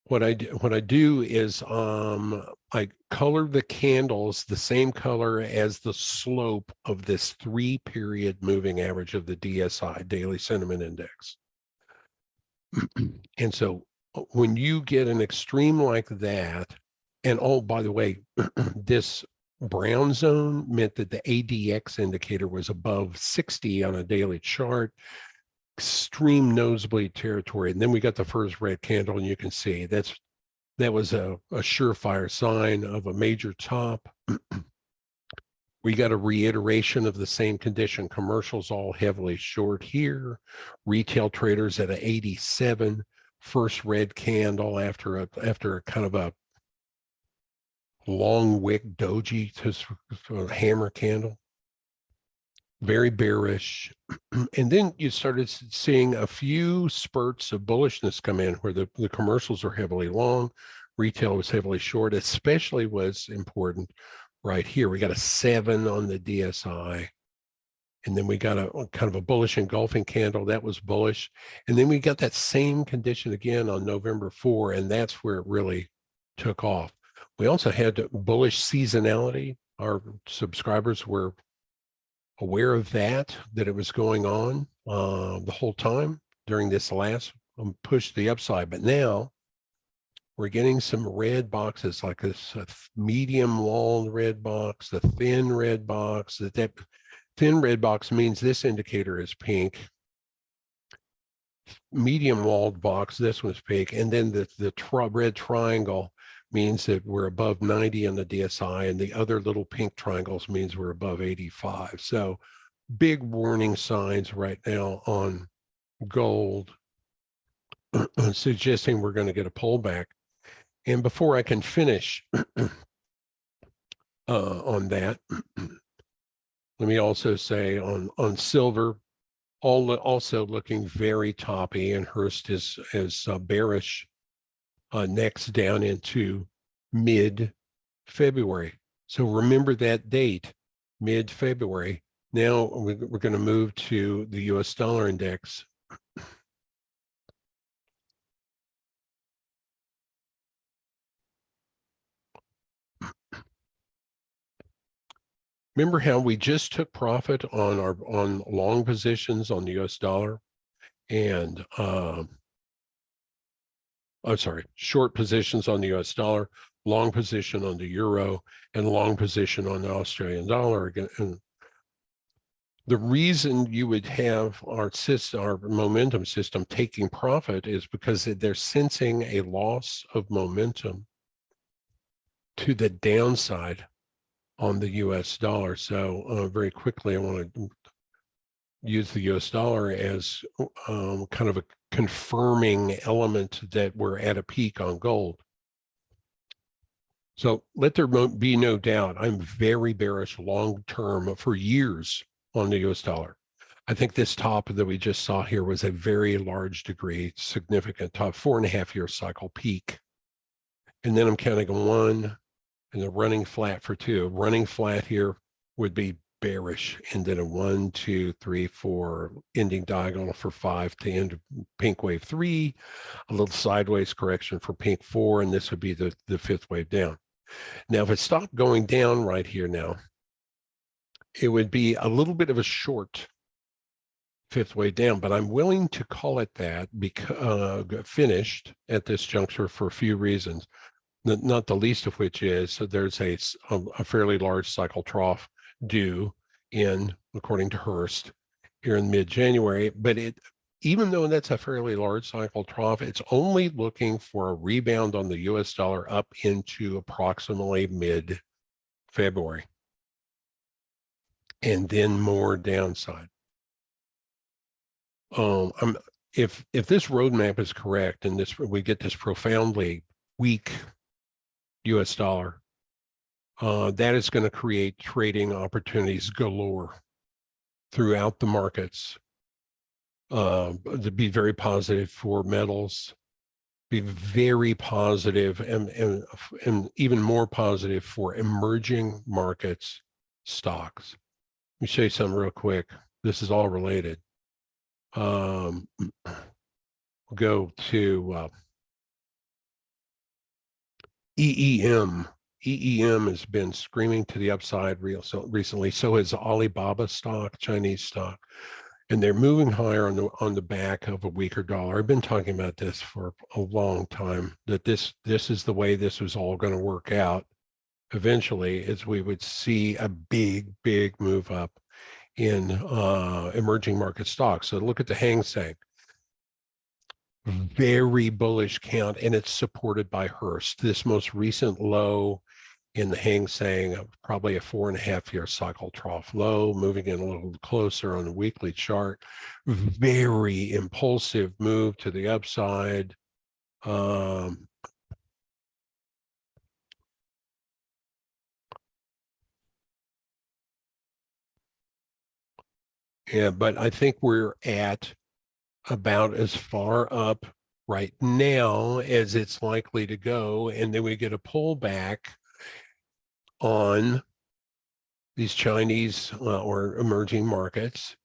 what I do is I color the candles the same color as the slope of this 3-period moving average of the DSI, Daily Sentiment Index. And so when you get an extreme like that, and oh, by the way, this brown zone meant that the ADX indicator was above 60 on a daily chart, extreme nosebleed territory. And then we got the first red candle, and you can see that was a surefire sign of a major top. We got a reiteration of the same condition. Commercials all heavily short here. Retail traders at an 87. First red candle after a kind of a long wick doji to hammer candle. Very bearish. And then you started seeing a few spurts of bullishness come in where the commercials are heavily long, retail was heavily short. Especially was important right here. We got a 7 on the DSI. And then we got a kind of a bullish engulfing candle that was bullish. And then we got that same condition again on November 4, and that's where it really took off. We also had bullish seasonality. Our subscribers were aware of that it was going on the whole time during this last push to the upside. But now we're getting some red boxes like this medium walled red box, the thin red box. That thin red box means this indicator is pink. Medium walled box, this one's pink. And then the red triangle means that we're above 90 on the DSI, and the other little pink triangles means we're above 85. So big warning signs right now on gold suggesting we're going to get a pullback. And before I can finish on that, let me also say on silver, also looking very toppy, and Hurst is bearish next down into mid-February. So remember that date, mid-February. Now we're going to move to the US dollar index. Remember how we just took profit on long positions on the US dollar, and short positions on the US dollar, long position on the euro, and long position on the Australian dollar. And the reason you would have our momentum system taking profit is because they're sensing a loss of momentum to the downside on the US dollar. So very quickly, I want to use the US dollar as kind of a confirming element that we're at a peak on gold. So let there be no doubt, I'm very bearish long-term for years on the US dollar. I think this top that we just saw here was a very large degree, significant top, 4.5-year cycle peak. And then I'm counting on 1 and the running flat for 2. Running flat here would be bearish, and then a 1, 2, 3, 4 ending diagonal for 5 to end pink wave 3, a little sideways correction for pink 4, and this would be the 5th wave down. Now, if it stopped going down right here now, it would be a little bit of a short 5th wave down, but I'm willing to call it that because finished at this juncture for a few reasons. Not the least of which is so there's a fairly large cycle trough due in, according to Hurst, here in mid-January. But even though that's a fairly large cycle trough, it's only looking for a rebound on the US dollar up into approximately mid-February, and then more downside. If this roadmap is correct and we get this profoundly weak US dollar, that is going to create trading opportunities galore throughout the markets. To be very positive for metals, be very positive and even more positive for emerging markets stocks. Let me show you something real quick. This is all related. We'll go to EEM. EEM has been screaming to the upside recently. So has Alibaba stock, Chinese stock, and they're moving higher on the back of a weaker dollar. I've been talking about this for a long time, that this is the way this was all going to work out. Eventually, is we would see a big move up in emerging market stocks. So look at the Hang Seng. Very bullish count, and it's supported by Hurst. This most recent low in the Hang Seng, probably a 4.5-year cycle trough low, moving in a little closer on the weekly chart. Very impulsive move to the upside. Yeah, but I think we're at about as far up right now as it's likely to go, and then we get a pullback on these Chinese or emerging markets,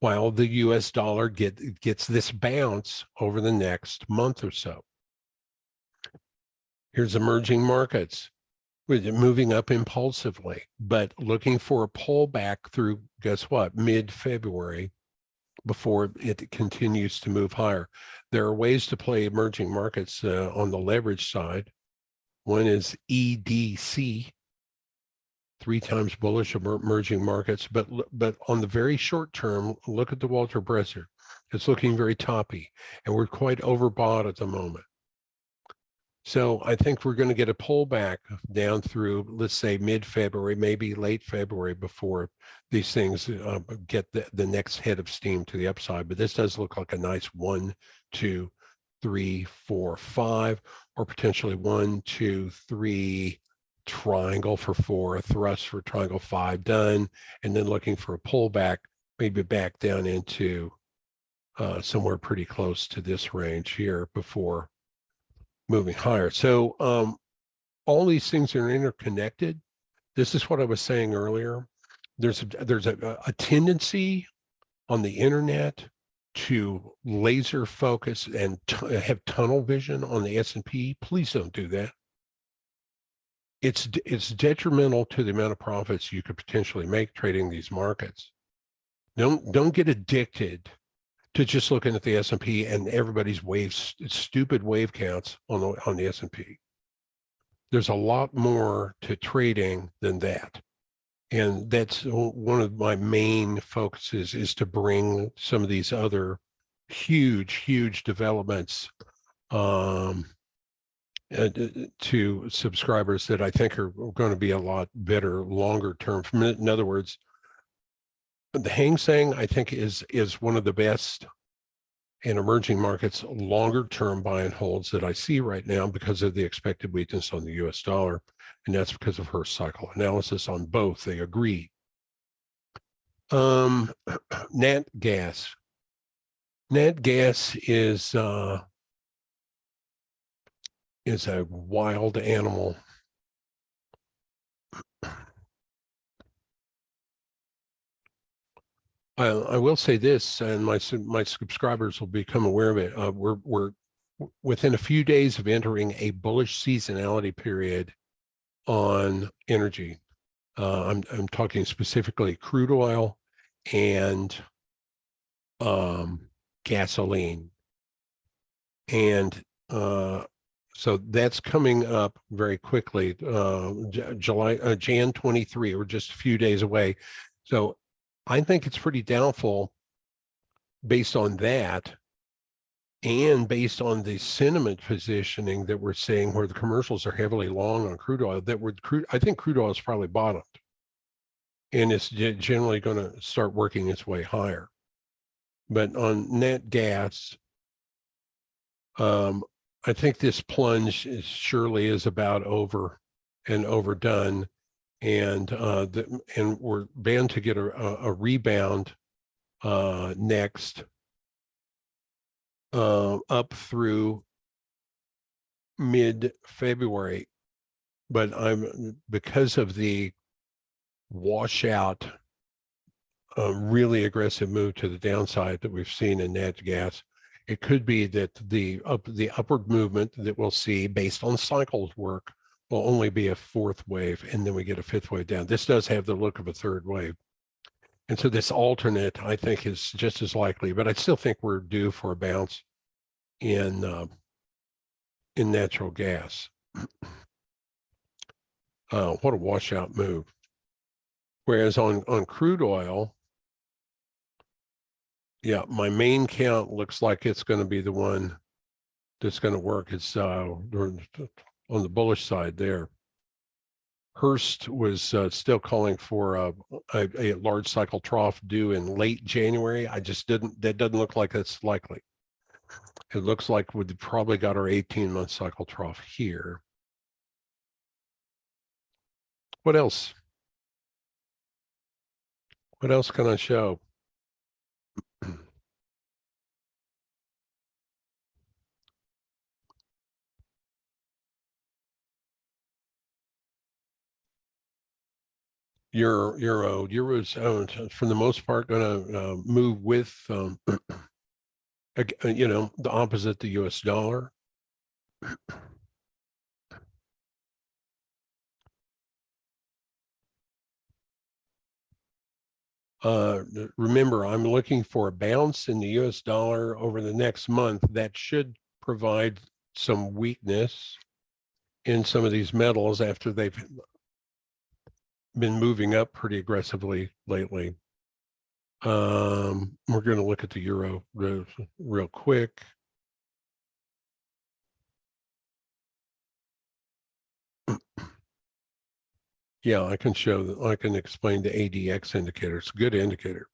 while the US dollar gets this bounce over the next month or so. Here's emerging markets with it moving up impulsively, but looking for a pullback through, guess what, mid-February before it continues to move higher. There are ways to play emerging markets on the leverage side. One is EDC, 3 times bullish emerging markets, but on the very short term, look at the Walter Bresser. It's looking very toppy, and we're quite overbought at the moment. So I think we're going to get a pullback down through, let's say, mid-February, maybe late February, before these things get the next head of steam to the upside. But this does look like a nice 1, 2, 3, 4, 5, or potentially 1, 2, 3 triangle for 4, a thrust for triangle 5 done, and then looking for a pullback, maybe back down into somewhere pretty close to this range here before moving higher. So all these things are interconnected. This is what I was saying earlier. There's a tendency on the internet to laser focus and have tunnel vision on the S&P. Please don't do that. It's detrimental to the amount of profits you could potentially make trading these markets. Don't get addicted to just looking at the S&P and everybody's waves, stupid wave counts on the S&P. There's a lot more to trading than that. And that's one of my main focuses, is to bring some of these other huge developments to subscribers that I think are going to be a lot better longer term. In other words, the Hang Seng, I think, is one of the best in emerging markets longer term buy and holds that I see right now because of the expected weakness on the US dollar. And that's because of Hurst Cycle Analysis on both. They agree. Nat gas. Nat gas is a wild animal. I will say this, and my subscribers will become aware of it. We're within a few days of entering a bullish seasonality period on energy. I'm talking specifically crude oil and gasoline, and so that's coming up very quickly. Jan 23, we're just a few days away. So I think it's pretty doubtful, based on that and based on the sentiment positioning that we're seeing, where the commercials are heavily long on crude oil, I think crude oil is probably bottomed, and it's generally going to start working its way higher. But on nat gas, I think this plunge surely is about over and overdone, and we're bound to get a rebound next, up through mid-February. But because of the washout, really aggressive move to the downside that we've seen in nat gas, it could be that the upward movement that we'll see based on cycles work will only be a fourth wave, and then we get a fifth wave down. This does have the look of a third wave. And so this alternate, I think, is just as likely, but I still think we're due for a bounce in natural gas. What a washout move. Whereas on crude oil, yeah, my main count looks like it's going to be the one that's going to work. It's on the bullish side there. Hurst was still calling for a large cycle trough due in late January. That doesn't look like that's likely. It looks like we've probably got our 18-month cycle trough here. What else? What else can I show? Euro's for the most part going to move with the opposite the US dollar. Remember, I'm looking for a bounce in the US dollar over the next month that should provide some weakness in some of these metals after they've been moving up pretty aggressively lately. We're going to look at the euro real quick. Yeah, I can explain the ADX indicator. It's a good indicator.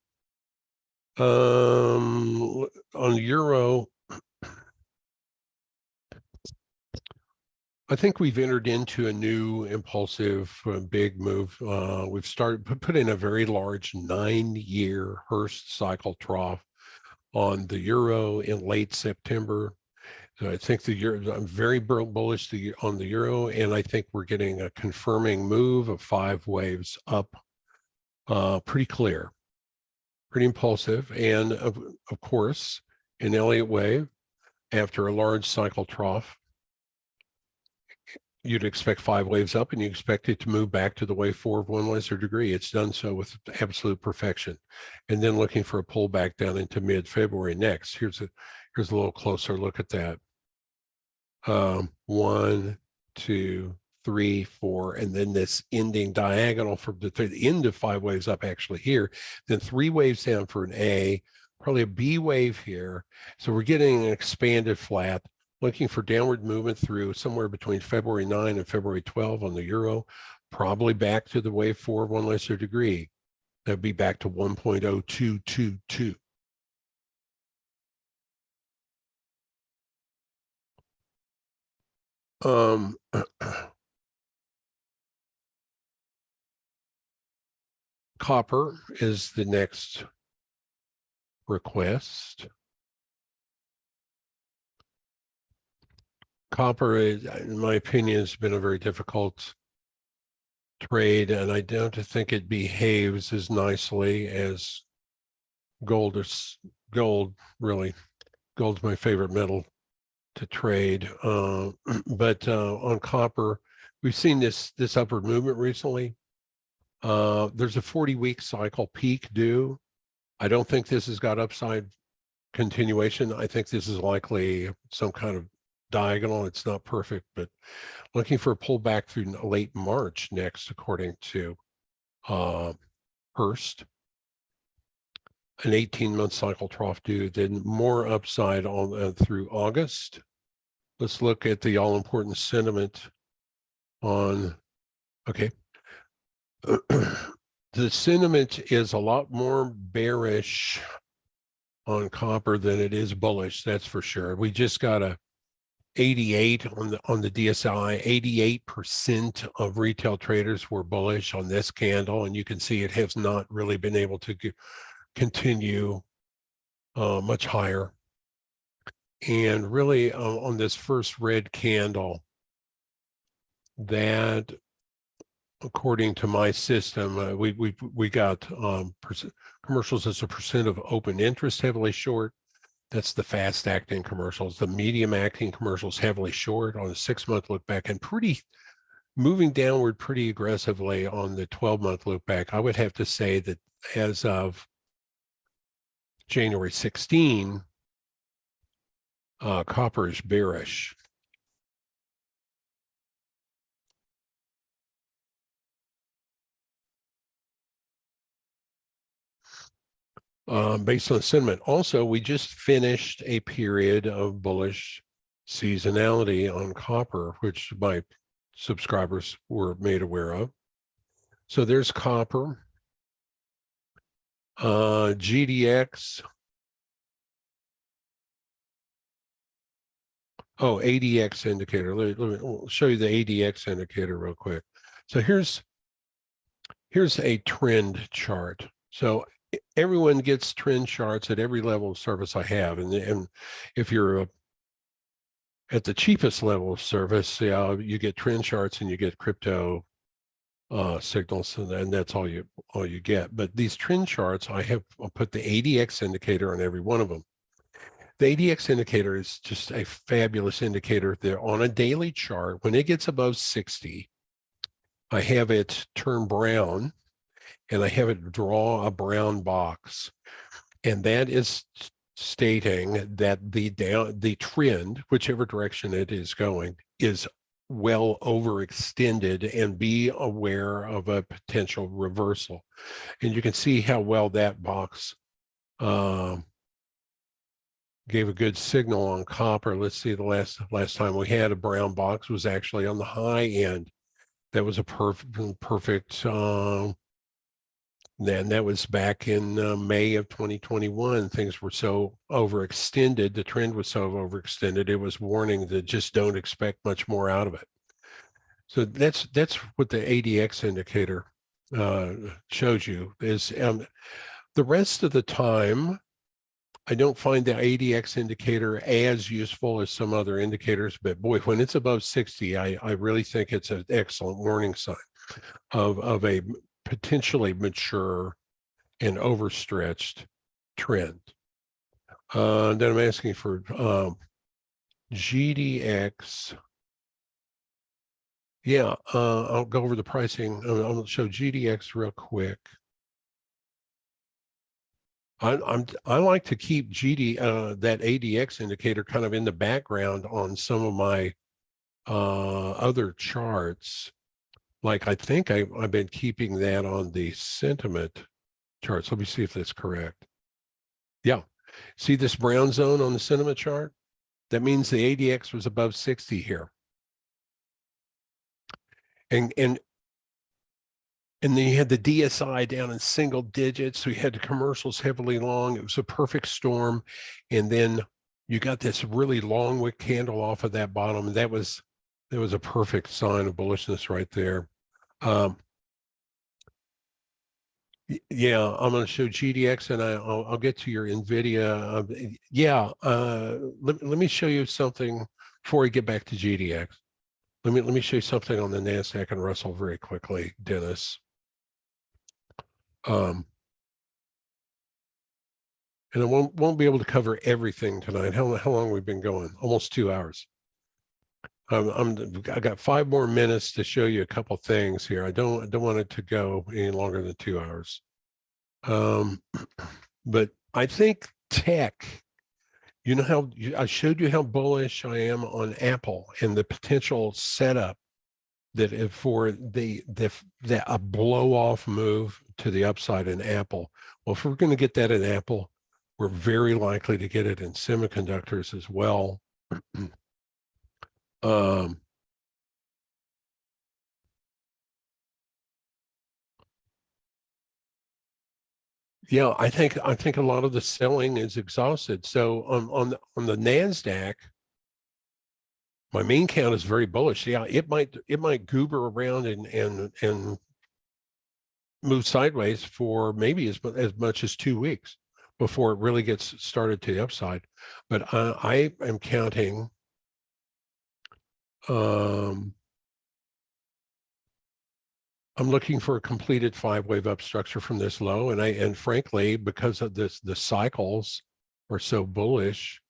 On euro, I think we've entered into a new impulsive big move. We've put in a very large 9-year Hurst cycle trough on the euro in late September. So I think I'm very bullish on the euro, and I think we're getting a confirming move of 5 waves up, pretty clear, pretty impulsive. And of course, in Elliott Wave, after a large cycle trough, you'd expect 5 waves up, and you expect it to move back to the wave 4 of 1 lesser degree. It's done so with absolute perfection. And then looking for a pullback down into mid-February next. Here's a little closer look at that. 1, 2, 3, 4, and then this ending diagonal from the end of 5 waves up actually here, then 3 waves down for an A, probably a B wave here. So we're getting an expanded flat, looking for downward movement through somewhere between February 9 and February 12 on the euro, probably back to the wave 4 of 1 lesser degree. That'd be back to 1.0222. Copper is the next request. Copper, in my opinion, has been a very difficult trade, and I don't think it behaves as nicely as gold. Gold, really, gold's my favorite metal to trade. But on copper, we've seen this upward movement recently. There's a 40-week cycle peak due. I don't think this has got upside continuation. I think this is likely some kind of diagonal. It's not perfect, but looking for a pullback through late March next, according to Hurst. An 18-month cycle trough due, then more upside on through August. Let's look at the all-important sentiment on, okay. The sentiment is a lot more bearish on copper than it is bullish, that's for sure. We just got a 88 on the DSI. 88% of retail traders were bullish on this candle, and you can see it has not really been able to continue much higher. And really on this first red candle, that according to my system, we got commercials as a percent of open interest heavily short. That's the fast acting commercials. The medium acting commercials heavily short on a 6-month look back, and pretty moving downward pretty aggressively on the 12-month look back. I would have to say that as of January 16, copper is bearish. Based on sentiment. Also, we just finished a period of bullish seasonality on copper, which my subscribers were made aware of. So there's copper. GDX. Oh, ADX indicator. Let me show you the ADX indicator real quick. So here's a trend chart. So everyone gets trend charts at every level of service I have. And if you're at the cheapest level of service, you get trend charts and you get crypto signals, and that's all you get. But these trend charts, I'll put the ADX indicator on every one of them. The ADX indicator is just a fabulous indicator. They're on a daily chart. When it gets above 60, I have it turn brown, and I have it draw a brown box. And that is stating that the trend, whichever direction it is going, is well overextended, and be aware of a potential reversal. And you can see how well that box gave a good signal on copper. Let's see, the last time we had a brown box was actually on the high end. That was a perfect then that was back in May of 2021. Things were so overextended. The trend was so overextended. It was warning that just don't expect much more out of it. So that's what the ADX indicator shows you. Is the rest of the time, I don't find the ADX indicator as useful as some other indicators, but boy, when it's above 60, I really think it's an excellent warning sign of a potentially mature and overstretched trend. Then I'm asking for GDX Yeah, I'll go over the pricing. I'll show GDX real quick. I like to keep that ADX indicator kind of in the background on some of my other charts. Like I think I've been keeping that on the sentiment charts. Let me see if that's correct. Yeah. See this brown zone on the sentiment chart? That means the ADX was above 60 here. And then you had the DSI down in single digits. We had the commercials heavily long. It was a perfect storm. And then you got this really long wick candle off of that bottom. And that was a perfect sign of bullishness right there. Yeah, I'm going to show GDX, and I'll get to your NVIDIA. Let me show you something before we get back to GDX. Let me show you something on the NASDAQ and Russell very quickly, Dennis. And I won't be able to cover everything tonight. How long we've been going? Almost 2 hours. I got 5 more minutes to show you a couple things here. I don't want it to go any longer than 2 hours. But I think tech, you know how I showed you how bullish I am on Apple and the potential setup that if for a blow off move to the upside in Apple. Well, if we're going to get that in Apple, we're very likely to get it in semiconductors as well. Yeah, I think a lot of the selling is exhausted. So on the Nasdaq, my main count is very bullish. Yeah, it might goober around and move sideways for maybe as much as 2 weeks before it really gets started to the upside. But I am counting. I'm looking for a completed 5-wave up structure from this low, and frankly, because of this, the cycles are so bullish.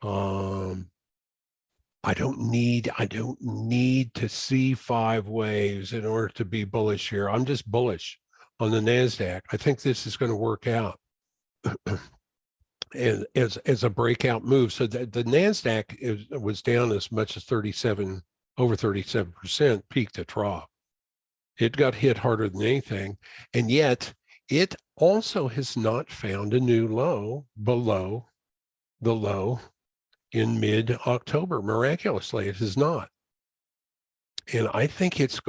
I don't need to see 5 waves in order to be bullish here. I'm just bullish on the NASDAQ. I think this is going to work out and as a breakout move. So the NASDAQ was down as much as over 37% peak to trough. It got hit harder than anything. And yet it also has not found a new low below the low in mid-October. Miraculously, it has not. And I think it's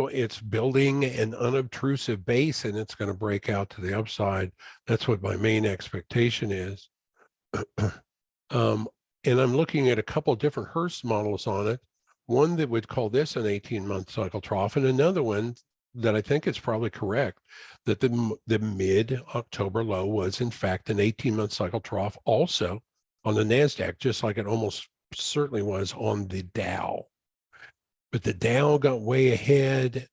building an unobtrusive base, and it's going to break out to the upside. That's what my main expectation is. And I'm looking at a couple of different Hurst models on it. One that would call this an 18-month cycle trough, and another one that I think is probably correct, that the mid-October low was in fact an 18-month cycle trough also on the NASDAQ, just like it almost certainly was on the Dow. But the Dow got way ahead.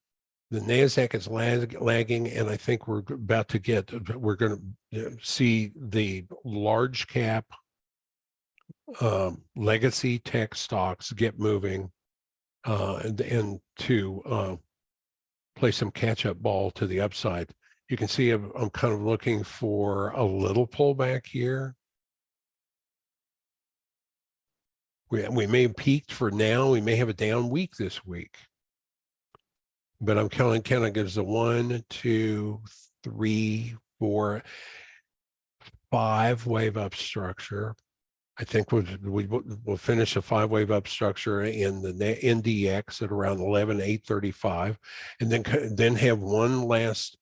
The NASDAQ is lagging, and I think we're going to see the large cap legacy tech stocks get moving and to play some catch-up ball to the upside. You can see I'm kind of looking for a little pullback here. We may have peaked for now. We may have a down week this week. But I'm counting as a 1, 2, 3, 4, 5 wave up structure. I think we'll finish a 5-wave up structure in the NDX at around 11,835, and then have one last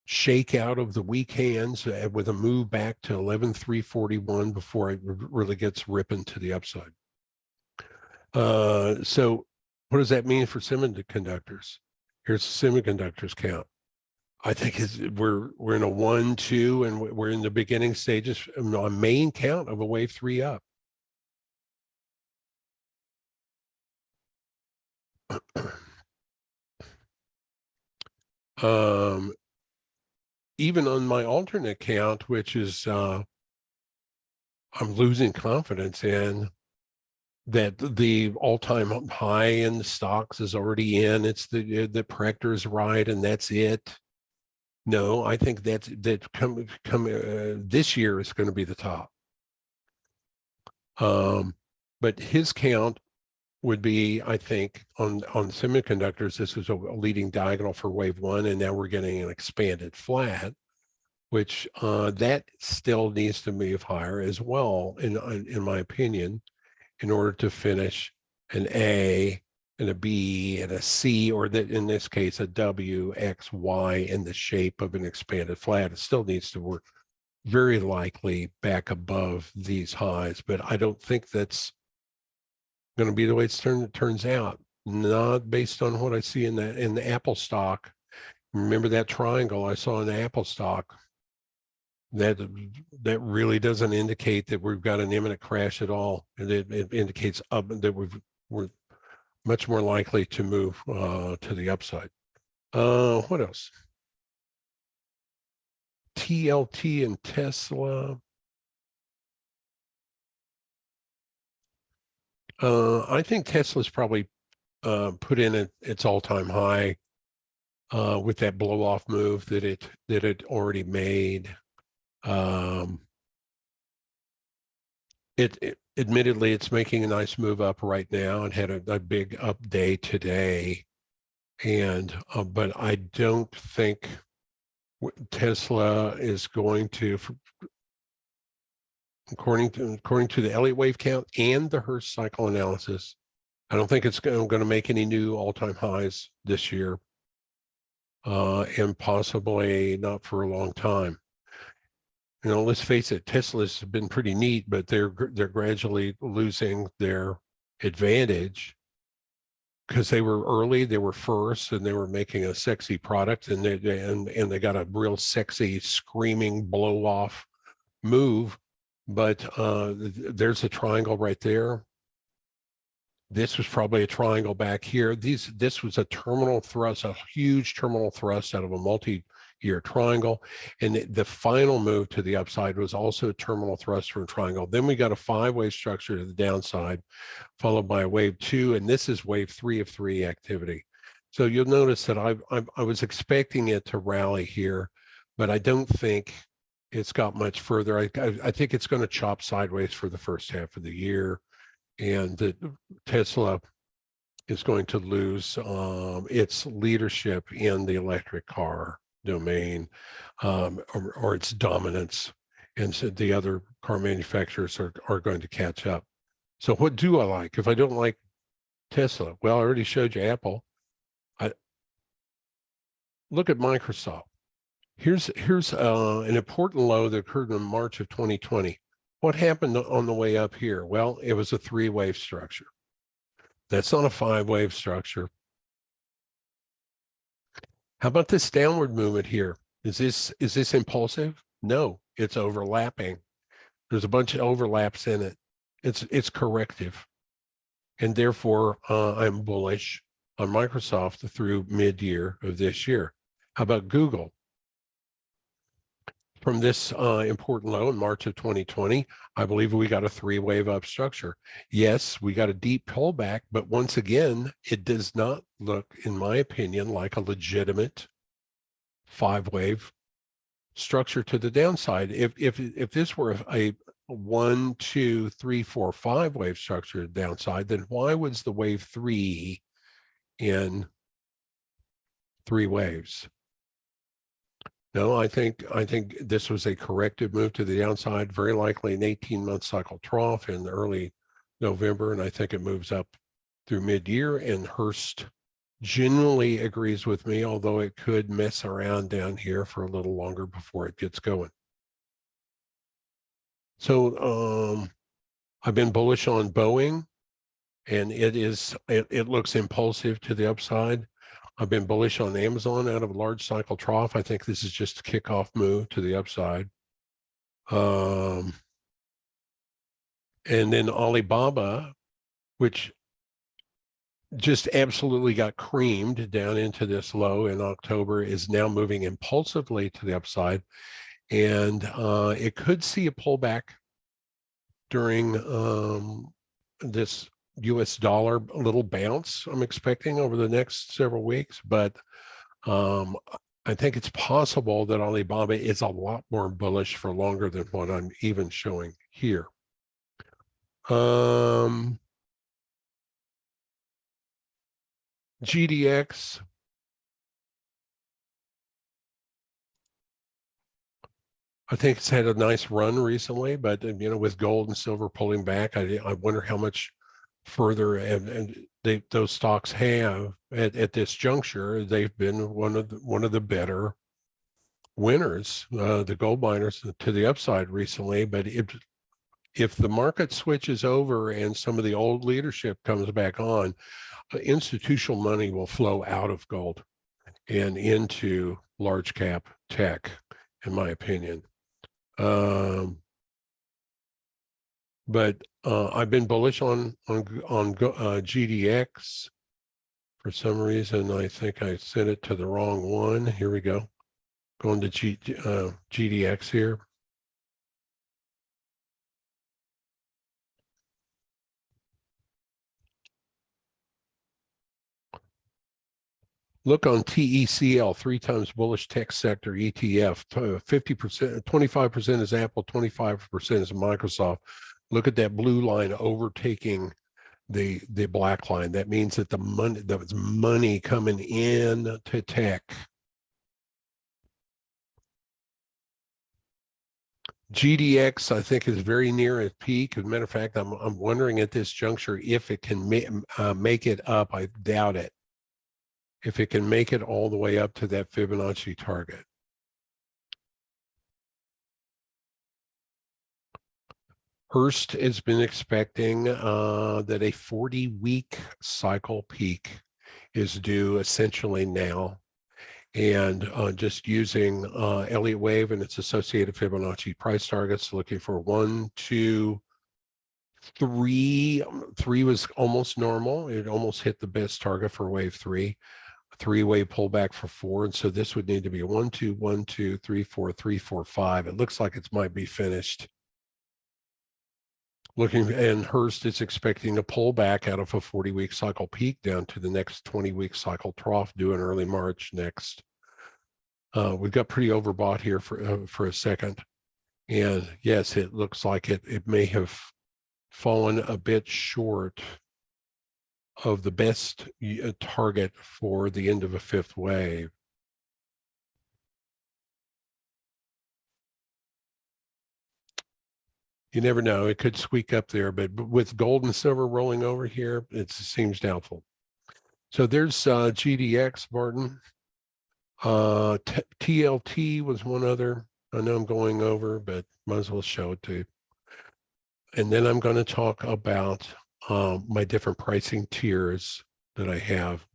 shakeout of the weak hands with a move back to 11,341 before it really gets ripping to the upside. So what does that mean for semiconductors? Here's the semiconductors count. I think we're in a 1, 2, and we're in the beginning stages, a main count of a wave 3 up. Even on my alternate count, which is I'm losing confidence in, that the all-time high in the stocks is already in. It's the Proctor is right, and that's it. No, I think that this year is going to be the top. But his count would be, I think, on semiconductors, this was a leading diagonal for wave one, and now we're getting an expanded flat, which that still needs to move higher as well, in my opinion, in order to finish an A and a B and a C, or that in this case a W, X, Y in the shape of an expanded flat. It still needs to work very likely back above these highs, but I don't think that's going to be the way it turns out. Not based on what I see in the Apple stock. Remember that triangle I saw in the Apple stock? That really doesn't indicate that we've got an imminent crash at all. And it indicates that we're much more likely to move to the upside. What else? TLT and Tesla. I think Tesla's probably put in its all-time high with that blow-off move that it already made. Admittedly, it's making a nice move up right now. It had a big up day today, and but I don't think Tesla is going to, according to the Elliott Wave count and the Hurst Cycle Analysis, I don't think it's going to make any new all-time highs this year, and possibly not for a long time. You know, let's face it, Tesla's been pretty neat, but they're gradually losing their advantage because they were early, they were first, and they were making a sexy product, and they got a real sexy, screaming blow-off move. But there's a triangle right there. This was probably a triangle back here. This was a terminal thrust, a huge terminal thrust out of a multi-year triangle. And the final move to the upside was also a terminal thrust from a triangle. Then we got a 5-wave structure to the downside, followed by a wave 2. And this is wave 3 of 3 activity. So you'll notice that I was expecting it to rally here, but I don't think it's got much further. I think it's going to chop sideways for the first half of the year. And that Tesla is going to lose its leadership in the electric car domain, or its dominance, and so the other car manufacturers are going to catch up. So what do I like? If I don't like Tesla, well, I already showed you Apple. Look at Microsoft. Here's an important low that occurred in March of 2020. What happened on the way up here? Well, it was a 3-wave structure. That's not a 5-wave structure. How about this downward movement here? Is this impulsive? No, it's overlapping. There's a bunch of overlaps in it. It's corrective. And therefore, I'm bullish on Microsoft through mid-year of this year. How about Google? From this important low in March of 2020, I believe we got a 3-wave up structure. Yes, we got a deep pullback, but once again, it does not look, in my opinion, like a legitimate 5-wave structure to the downside. If this were a 1, 2, 3, 4, 5-wave structure to the downside, then why was the wave 3 in 3 waves? No, I think this was a corrective move to the downside, very likely an 18-month cycle trough in early November, and I think it moves up through mid-year. And Hurst generally agrees with me, although it could mess around down here for a little longer before it gets going. So I've been bullish on Boeing, and it looks impulsive to the upside. I've been bullish on Amazon out of a large cycle trough. I think this is just a kickoff move to the upside. And then Alibaba, which just absolutely got creamed down into this low in October, is now moving impulsively to the upside. And it could see a pullback during this US dollar little bounce I'm expecting over the next several weeks, but I think it's possible that Alibaba is a lot more bullish for longer than what I'm even showing here. GDX. I think it's had a nice run recently, but with gold and silver pulling back, I wonder how much further those stocks have at this juncture. They've been one of the better winners, the gold miners, to the upside recently. But if the market switches over and some of the old leadership comes back on, institutional money will flow out of gold and into large cap tech, in my opinion. But I've been bullish on GDX. For some reason, I think I sent it to the wrong one. Here we go. Going to GDX here. Look on TECL, 3 times bullish tech sector ETF. 50%, 25% is Apple, 25% is Microsoft. Look at that blue line overtaking the black line. That means that there's money coming in to tech. GDX, I think, is very near its peak. As a matter of fact, I'm wondering at this juncture if it can make it up. I doubt it. If it can make it all the way up to that Fibonacci target. Hurst has been expecting that a 40-week cycle peak is due essentially now. And just using Elliott Wave and its associated Fibonacci price targets, looking for 1, 2, 3. 3 was almost normal. It almost hit the best target for wave 3. 3-way pullback for 4, and so this would need to be a 1, 2, 1, 2, 3, 4, 3, 4, 5. It looks like it might be finished. And Hurst is expecting a pullback out of a 40-week cycle peak down to the next 20-week cycle trough due in early March next. We've got pretty overbought here for a second, and yes, it looks like it may have fallen a bit short of the best target for the end of a 5th wave. You never know. It could squeak up there, but with gold and silver rolling over here, it seems doubtful. So there's GDX, Barton. TLT was one other. I know I'm going over, but might as well show it to you. And then I'm going to talk about my different pricing tiers that I have.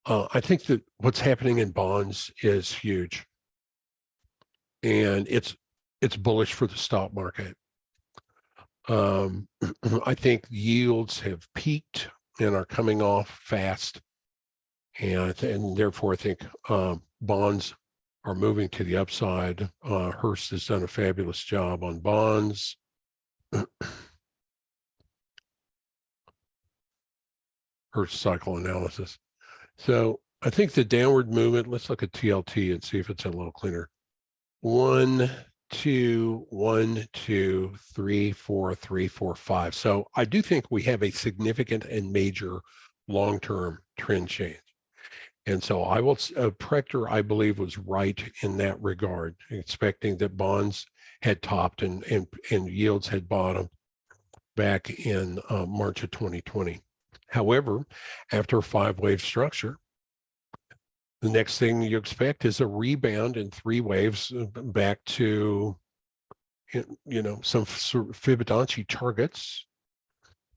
I think that what's happening in bonds is huge, and it's bullish for the stock market. I think yields have peaked and are coming off fast, and therefore I think bonds are moving to the upside. Hurst has done a fabulous job on bonds. Hurst Cycle Analysis. So I think the downward movement, let's look at TLT and see if it's a little cleaner. 1, 2, 1, 2, 3, 4, 3, 4, 5. So I do think we have a significant and major long-term trend change. And so I will, Prechter, I believe, was right in that regard, expecting that bonds had topped and yields had bottomed back in March of 2020. However, after a 5-wave structure, the next thing you expect is a rebound in 3 waves back to, some sort of Fibonacci targets.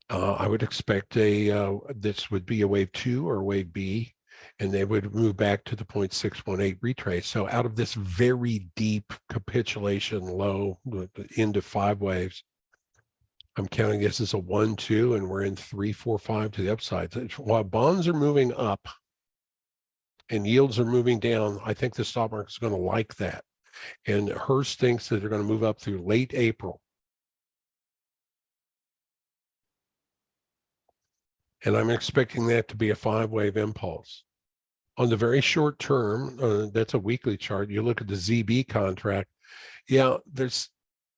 I would expect this would be a wave 2 or wave B, and they would move back to the 0.618 retrace. So out of this very deep capitulation low into 5 waves, I'm counting this as a 1, 2, and we're in 3, 4, 5 to the upside. While bonds are moving up and yields are moving down, I think the stock market is going to like that. And Hurst thinks that they're going to move up through late April. and I'm expecting that to be a 5-wave impulse. On the very short term, that's a weekly chart. You look at the ZB contract. Yeah, there's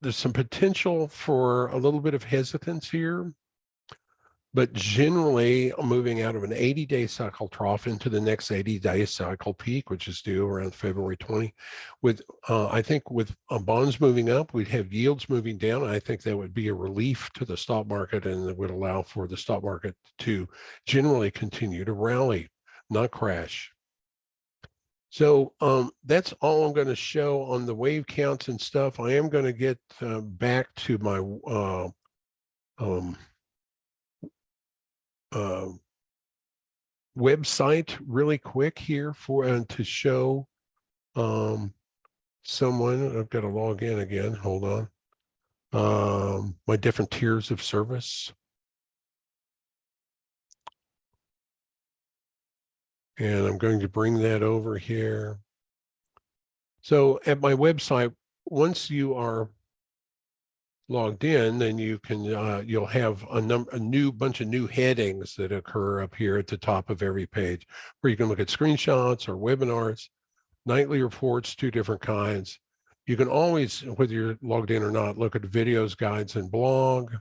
some potential for a little bit of hesitance here, but generally moving out of an 80-day cycle trough into the next 80-day cycle peak, which is due around February 20. With I think with bonds moving up, we'd have yields moving down. I think that would be a relief to the stock market, and it would allow for the stock market to generally continue to rally, not crash. So that's all I'm going to show on the wave counts and stuff. I am going to get back to my website really quick here for to show someone. I've got to log in again. Hold on. My different tiers of service. And I'm going to bring that over here. So at my website, once you are logged in, then you can you'll have a bunch of new headings that occur up here at the top of every page, where you can look at screenshots or webinars, nightly reports, 2 different kinds. You can always, whether you're logged in or not, look at videos, guides, and blog.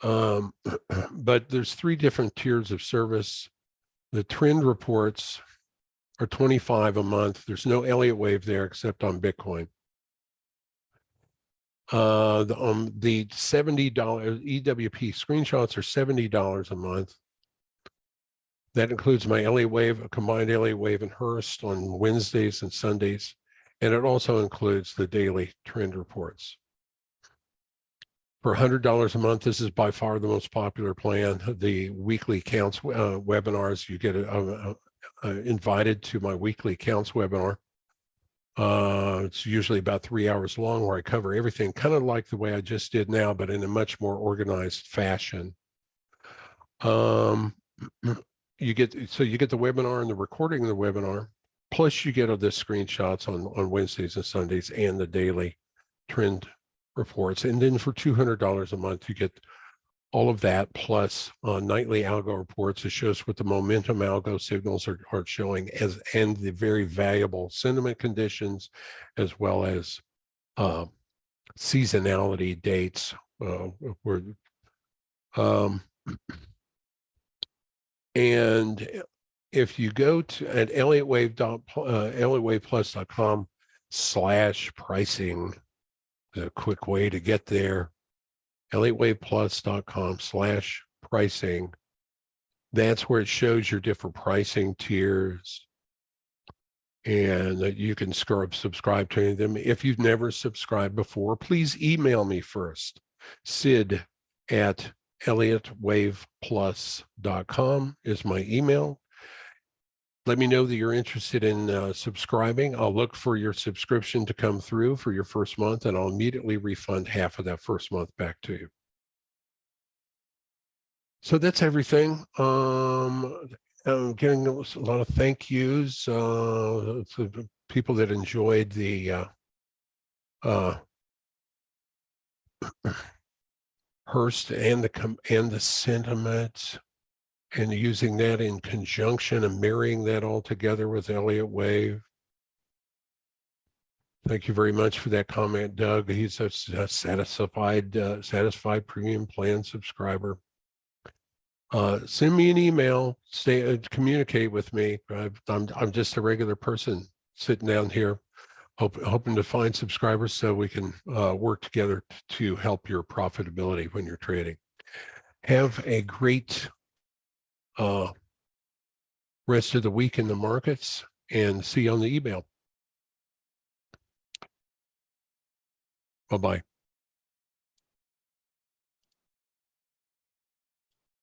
But there's 3 different tiers of service. The trend reports are $25 a month. There's no Elliott Wave there except on Bitcoin. The $70 EWP screenshots are $70 a month. That includes my Elliott Wave, a combined Elliott Wave and Hurst on Wednesdays and Sundays. And it also includes the daily trend reports. For $100 a month, this is by far the most popular plan. The weekly counts webinars, you get invited to my weekly counts webinar. It's usually about 3 hours long, where I cover everything, kind of like the way I just did now, but in a much more organized fashion. You get the webinar and the recording of the webinar, plus you get the screenshots on Wednesdays and Sundays and the daily trend reports. And then for $200 a month, you get all of that, plus nightly algo reports. It shows what the momentum algo signals are showing, and the very valuable sentiment conditions, as well as seasonality dates. And if you go to at elliottwaveplus.com/pricing, the quick way to get there, elliottwaveplus.com/pricing. That's where it shows your different pricing tiers, and you can subscribe to any of them. If you've never subscribed before, please email me first. sid@elliottwaveplus.com is my email. Let me know that you're interested in subscribing. I'll look for your subscription to come through for your first month, and I'll immediately refund half of that first month back to you. So that's everything. I'm getting a lot of thank yous to people that enjoyed the Hurst and the sentiment, and using that in conjunction and marrying that all together with Elliott Wave. Thank you very much for that comment, Doug. He's a satisfied premium plan subscriber. Send me an email, communicate with me. I'm just a regular person sitting down here, hoping to find subscribers so we can work together to help your profitability when you're trading. Have a great rest of the week in the markets, and see you on the email. Bye-bye.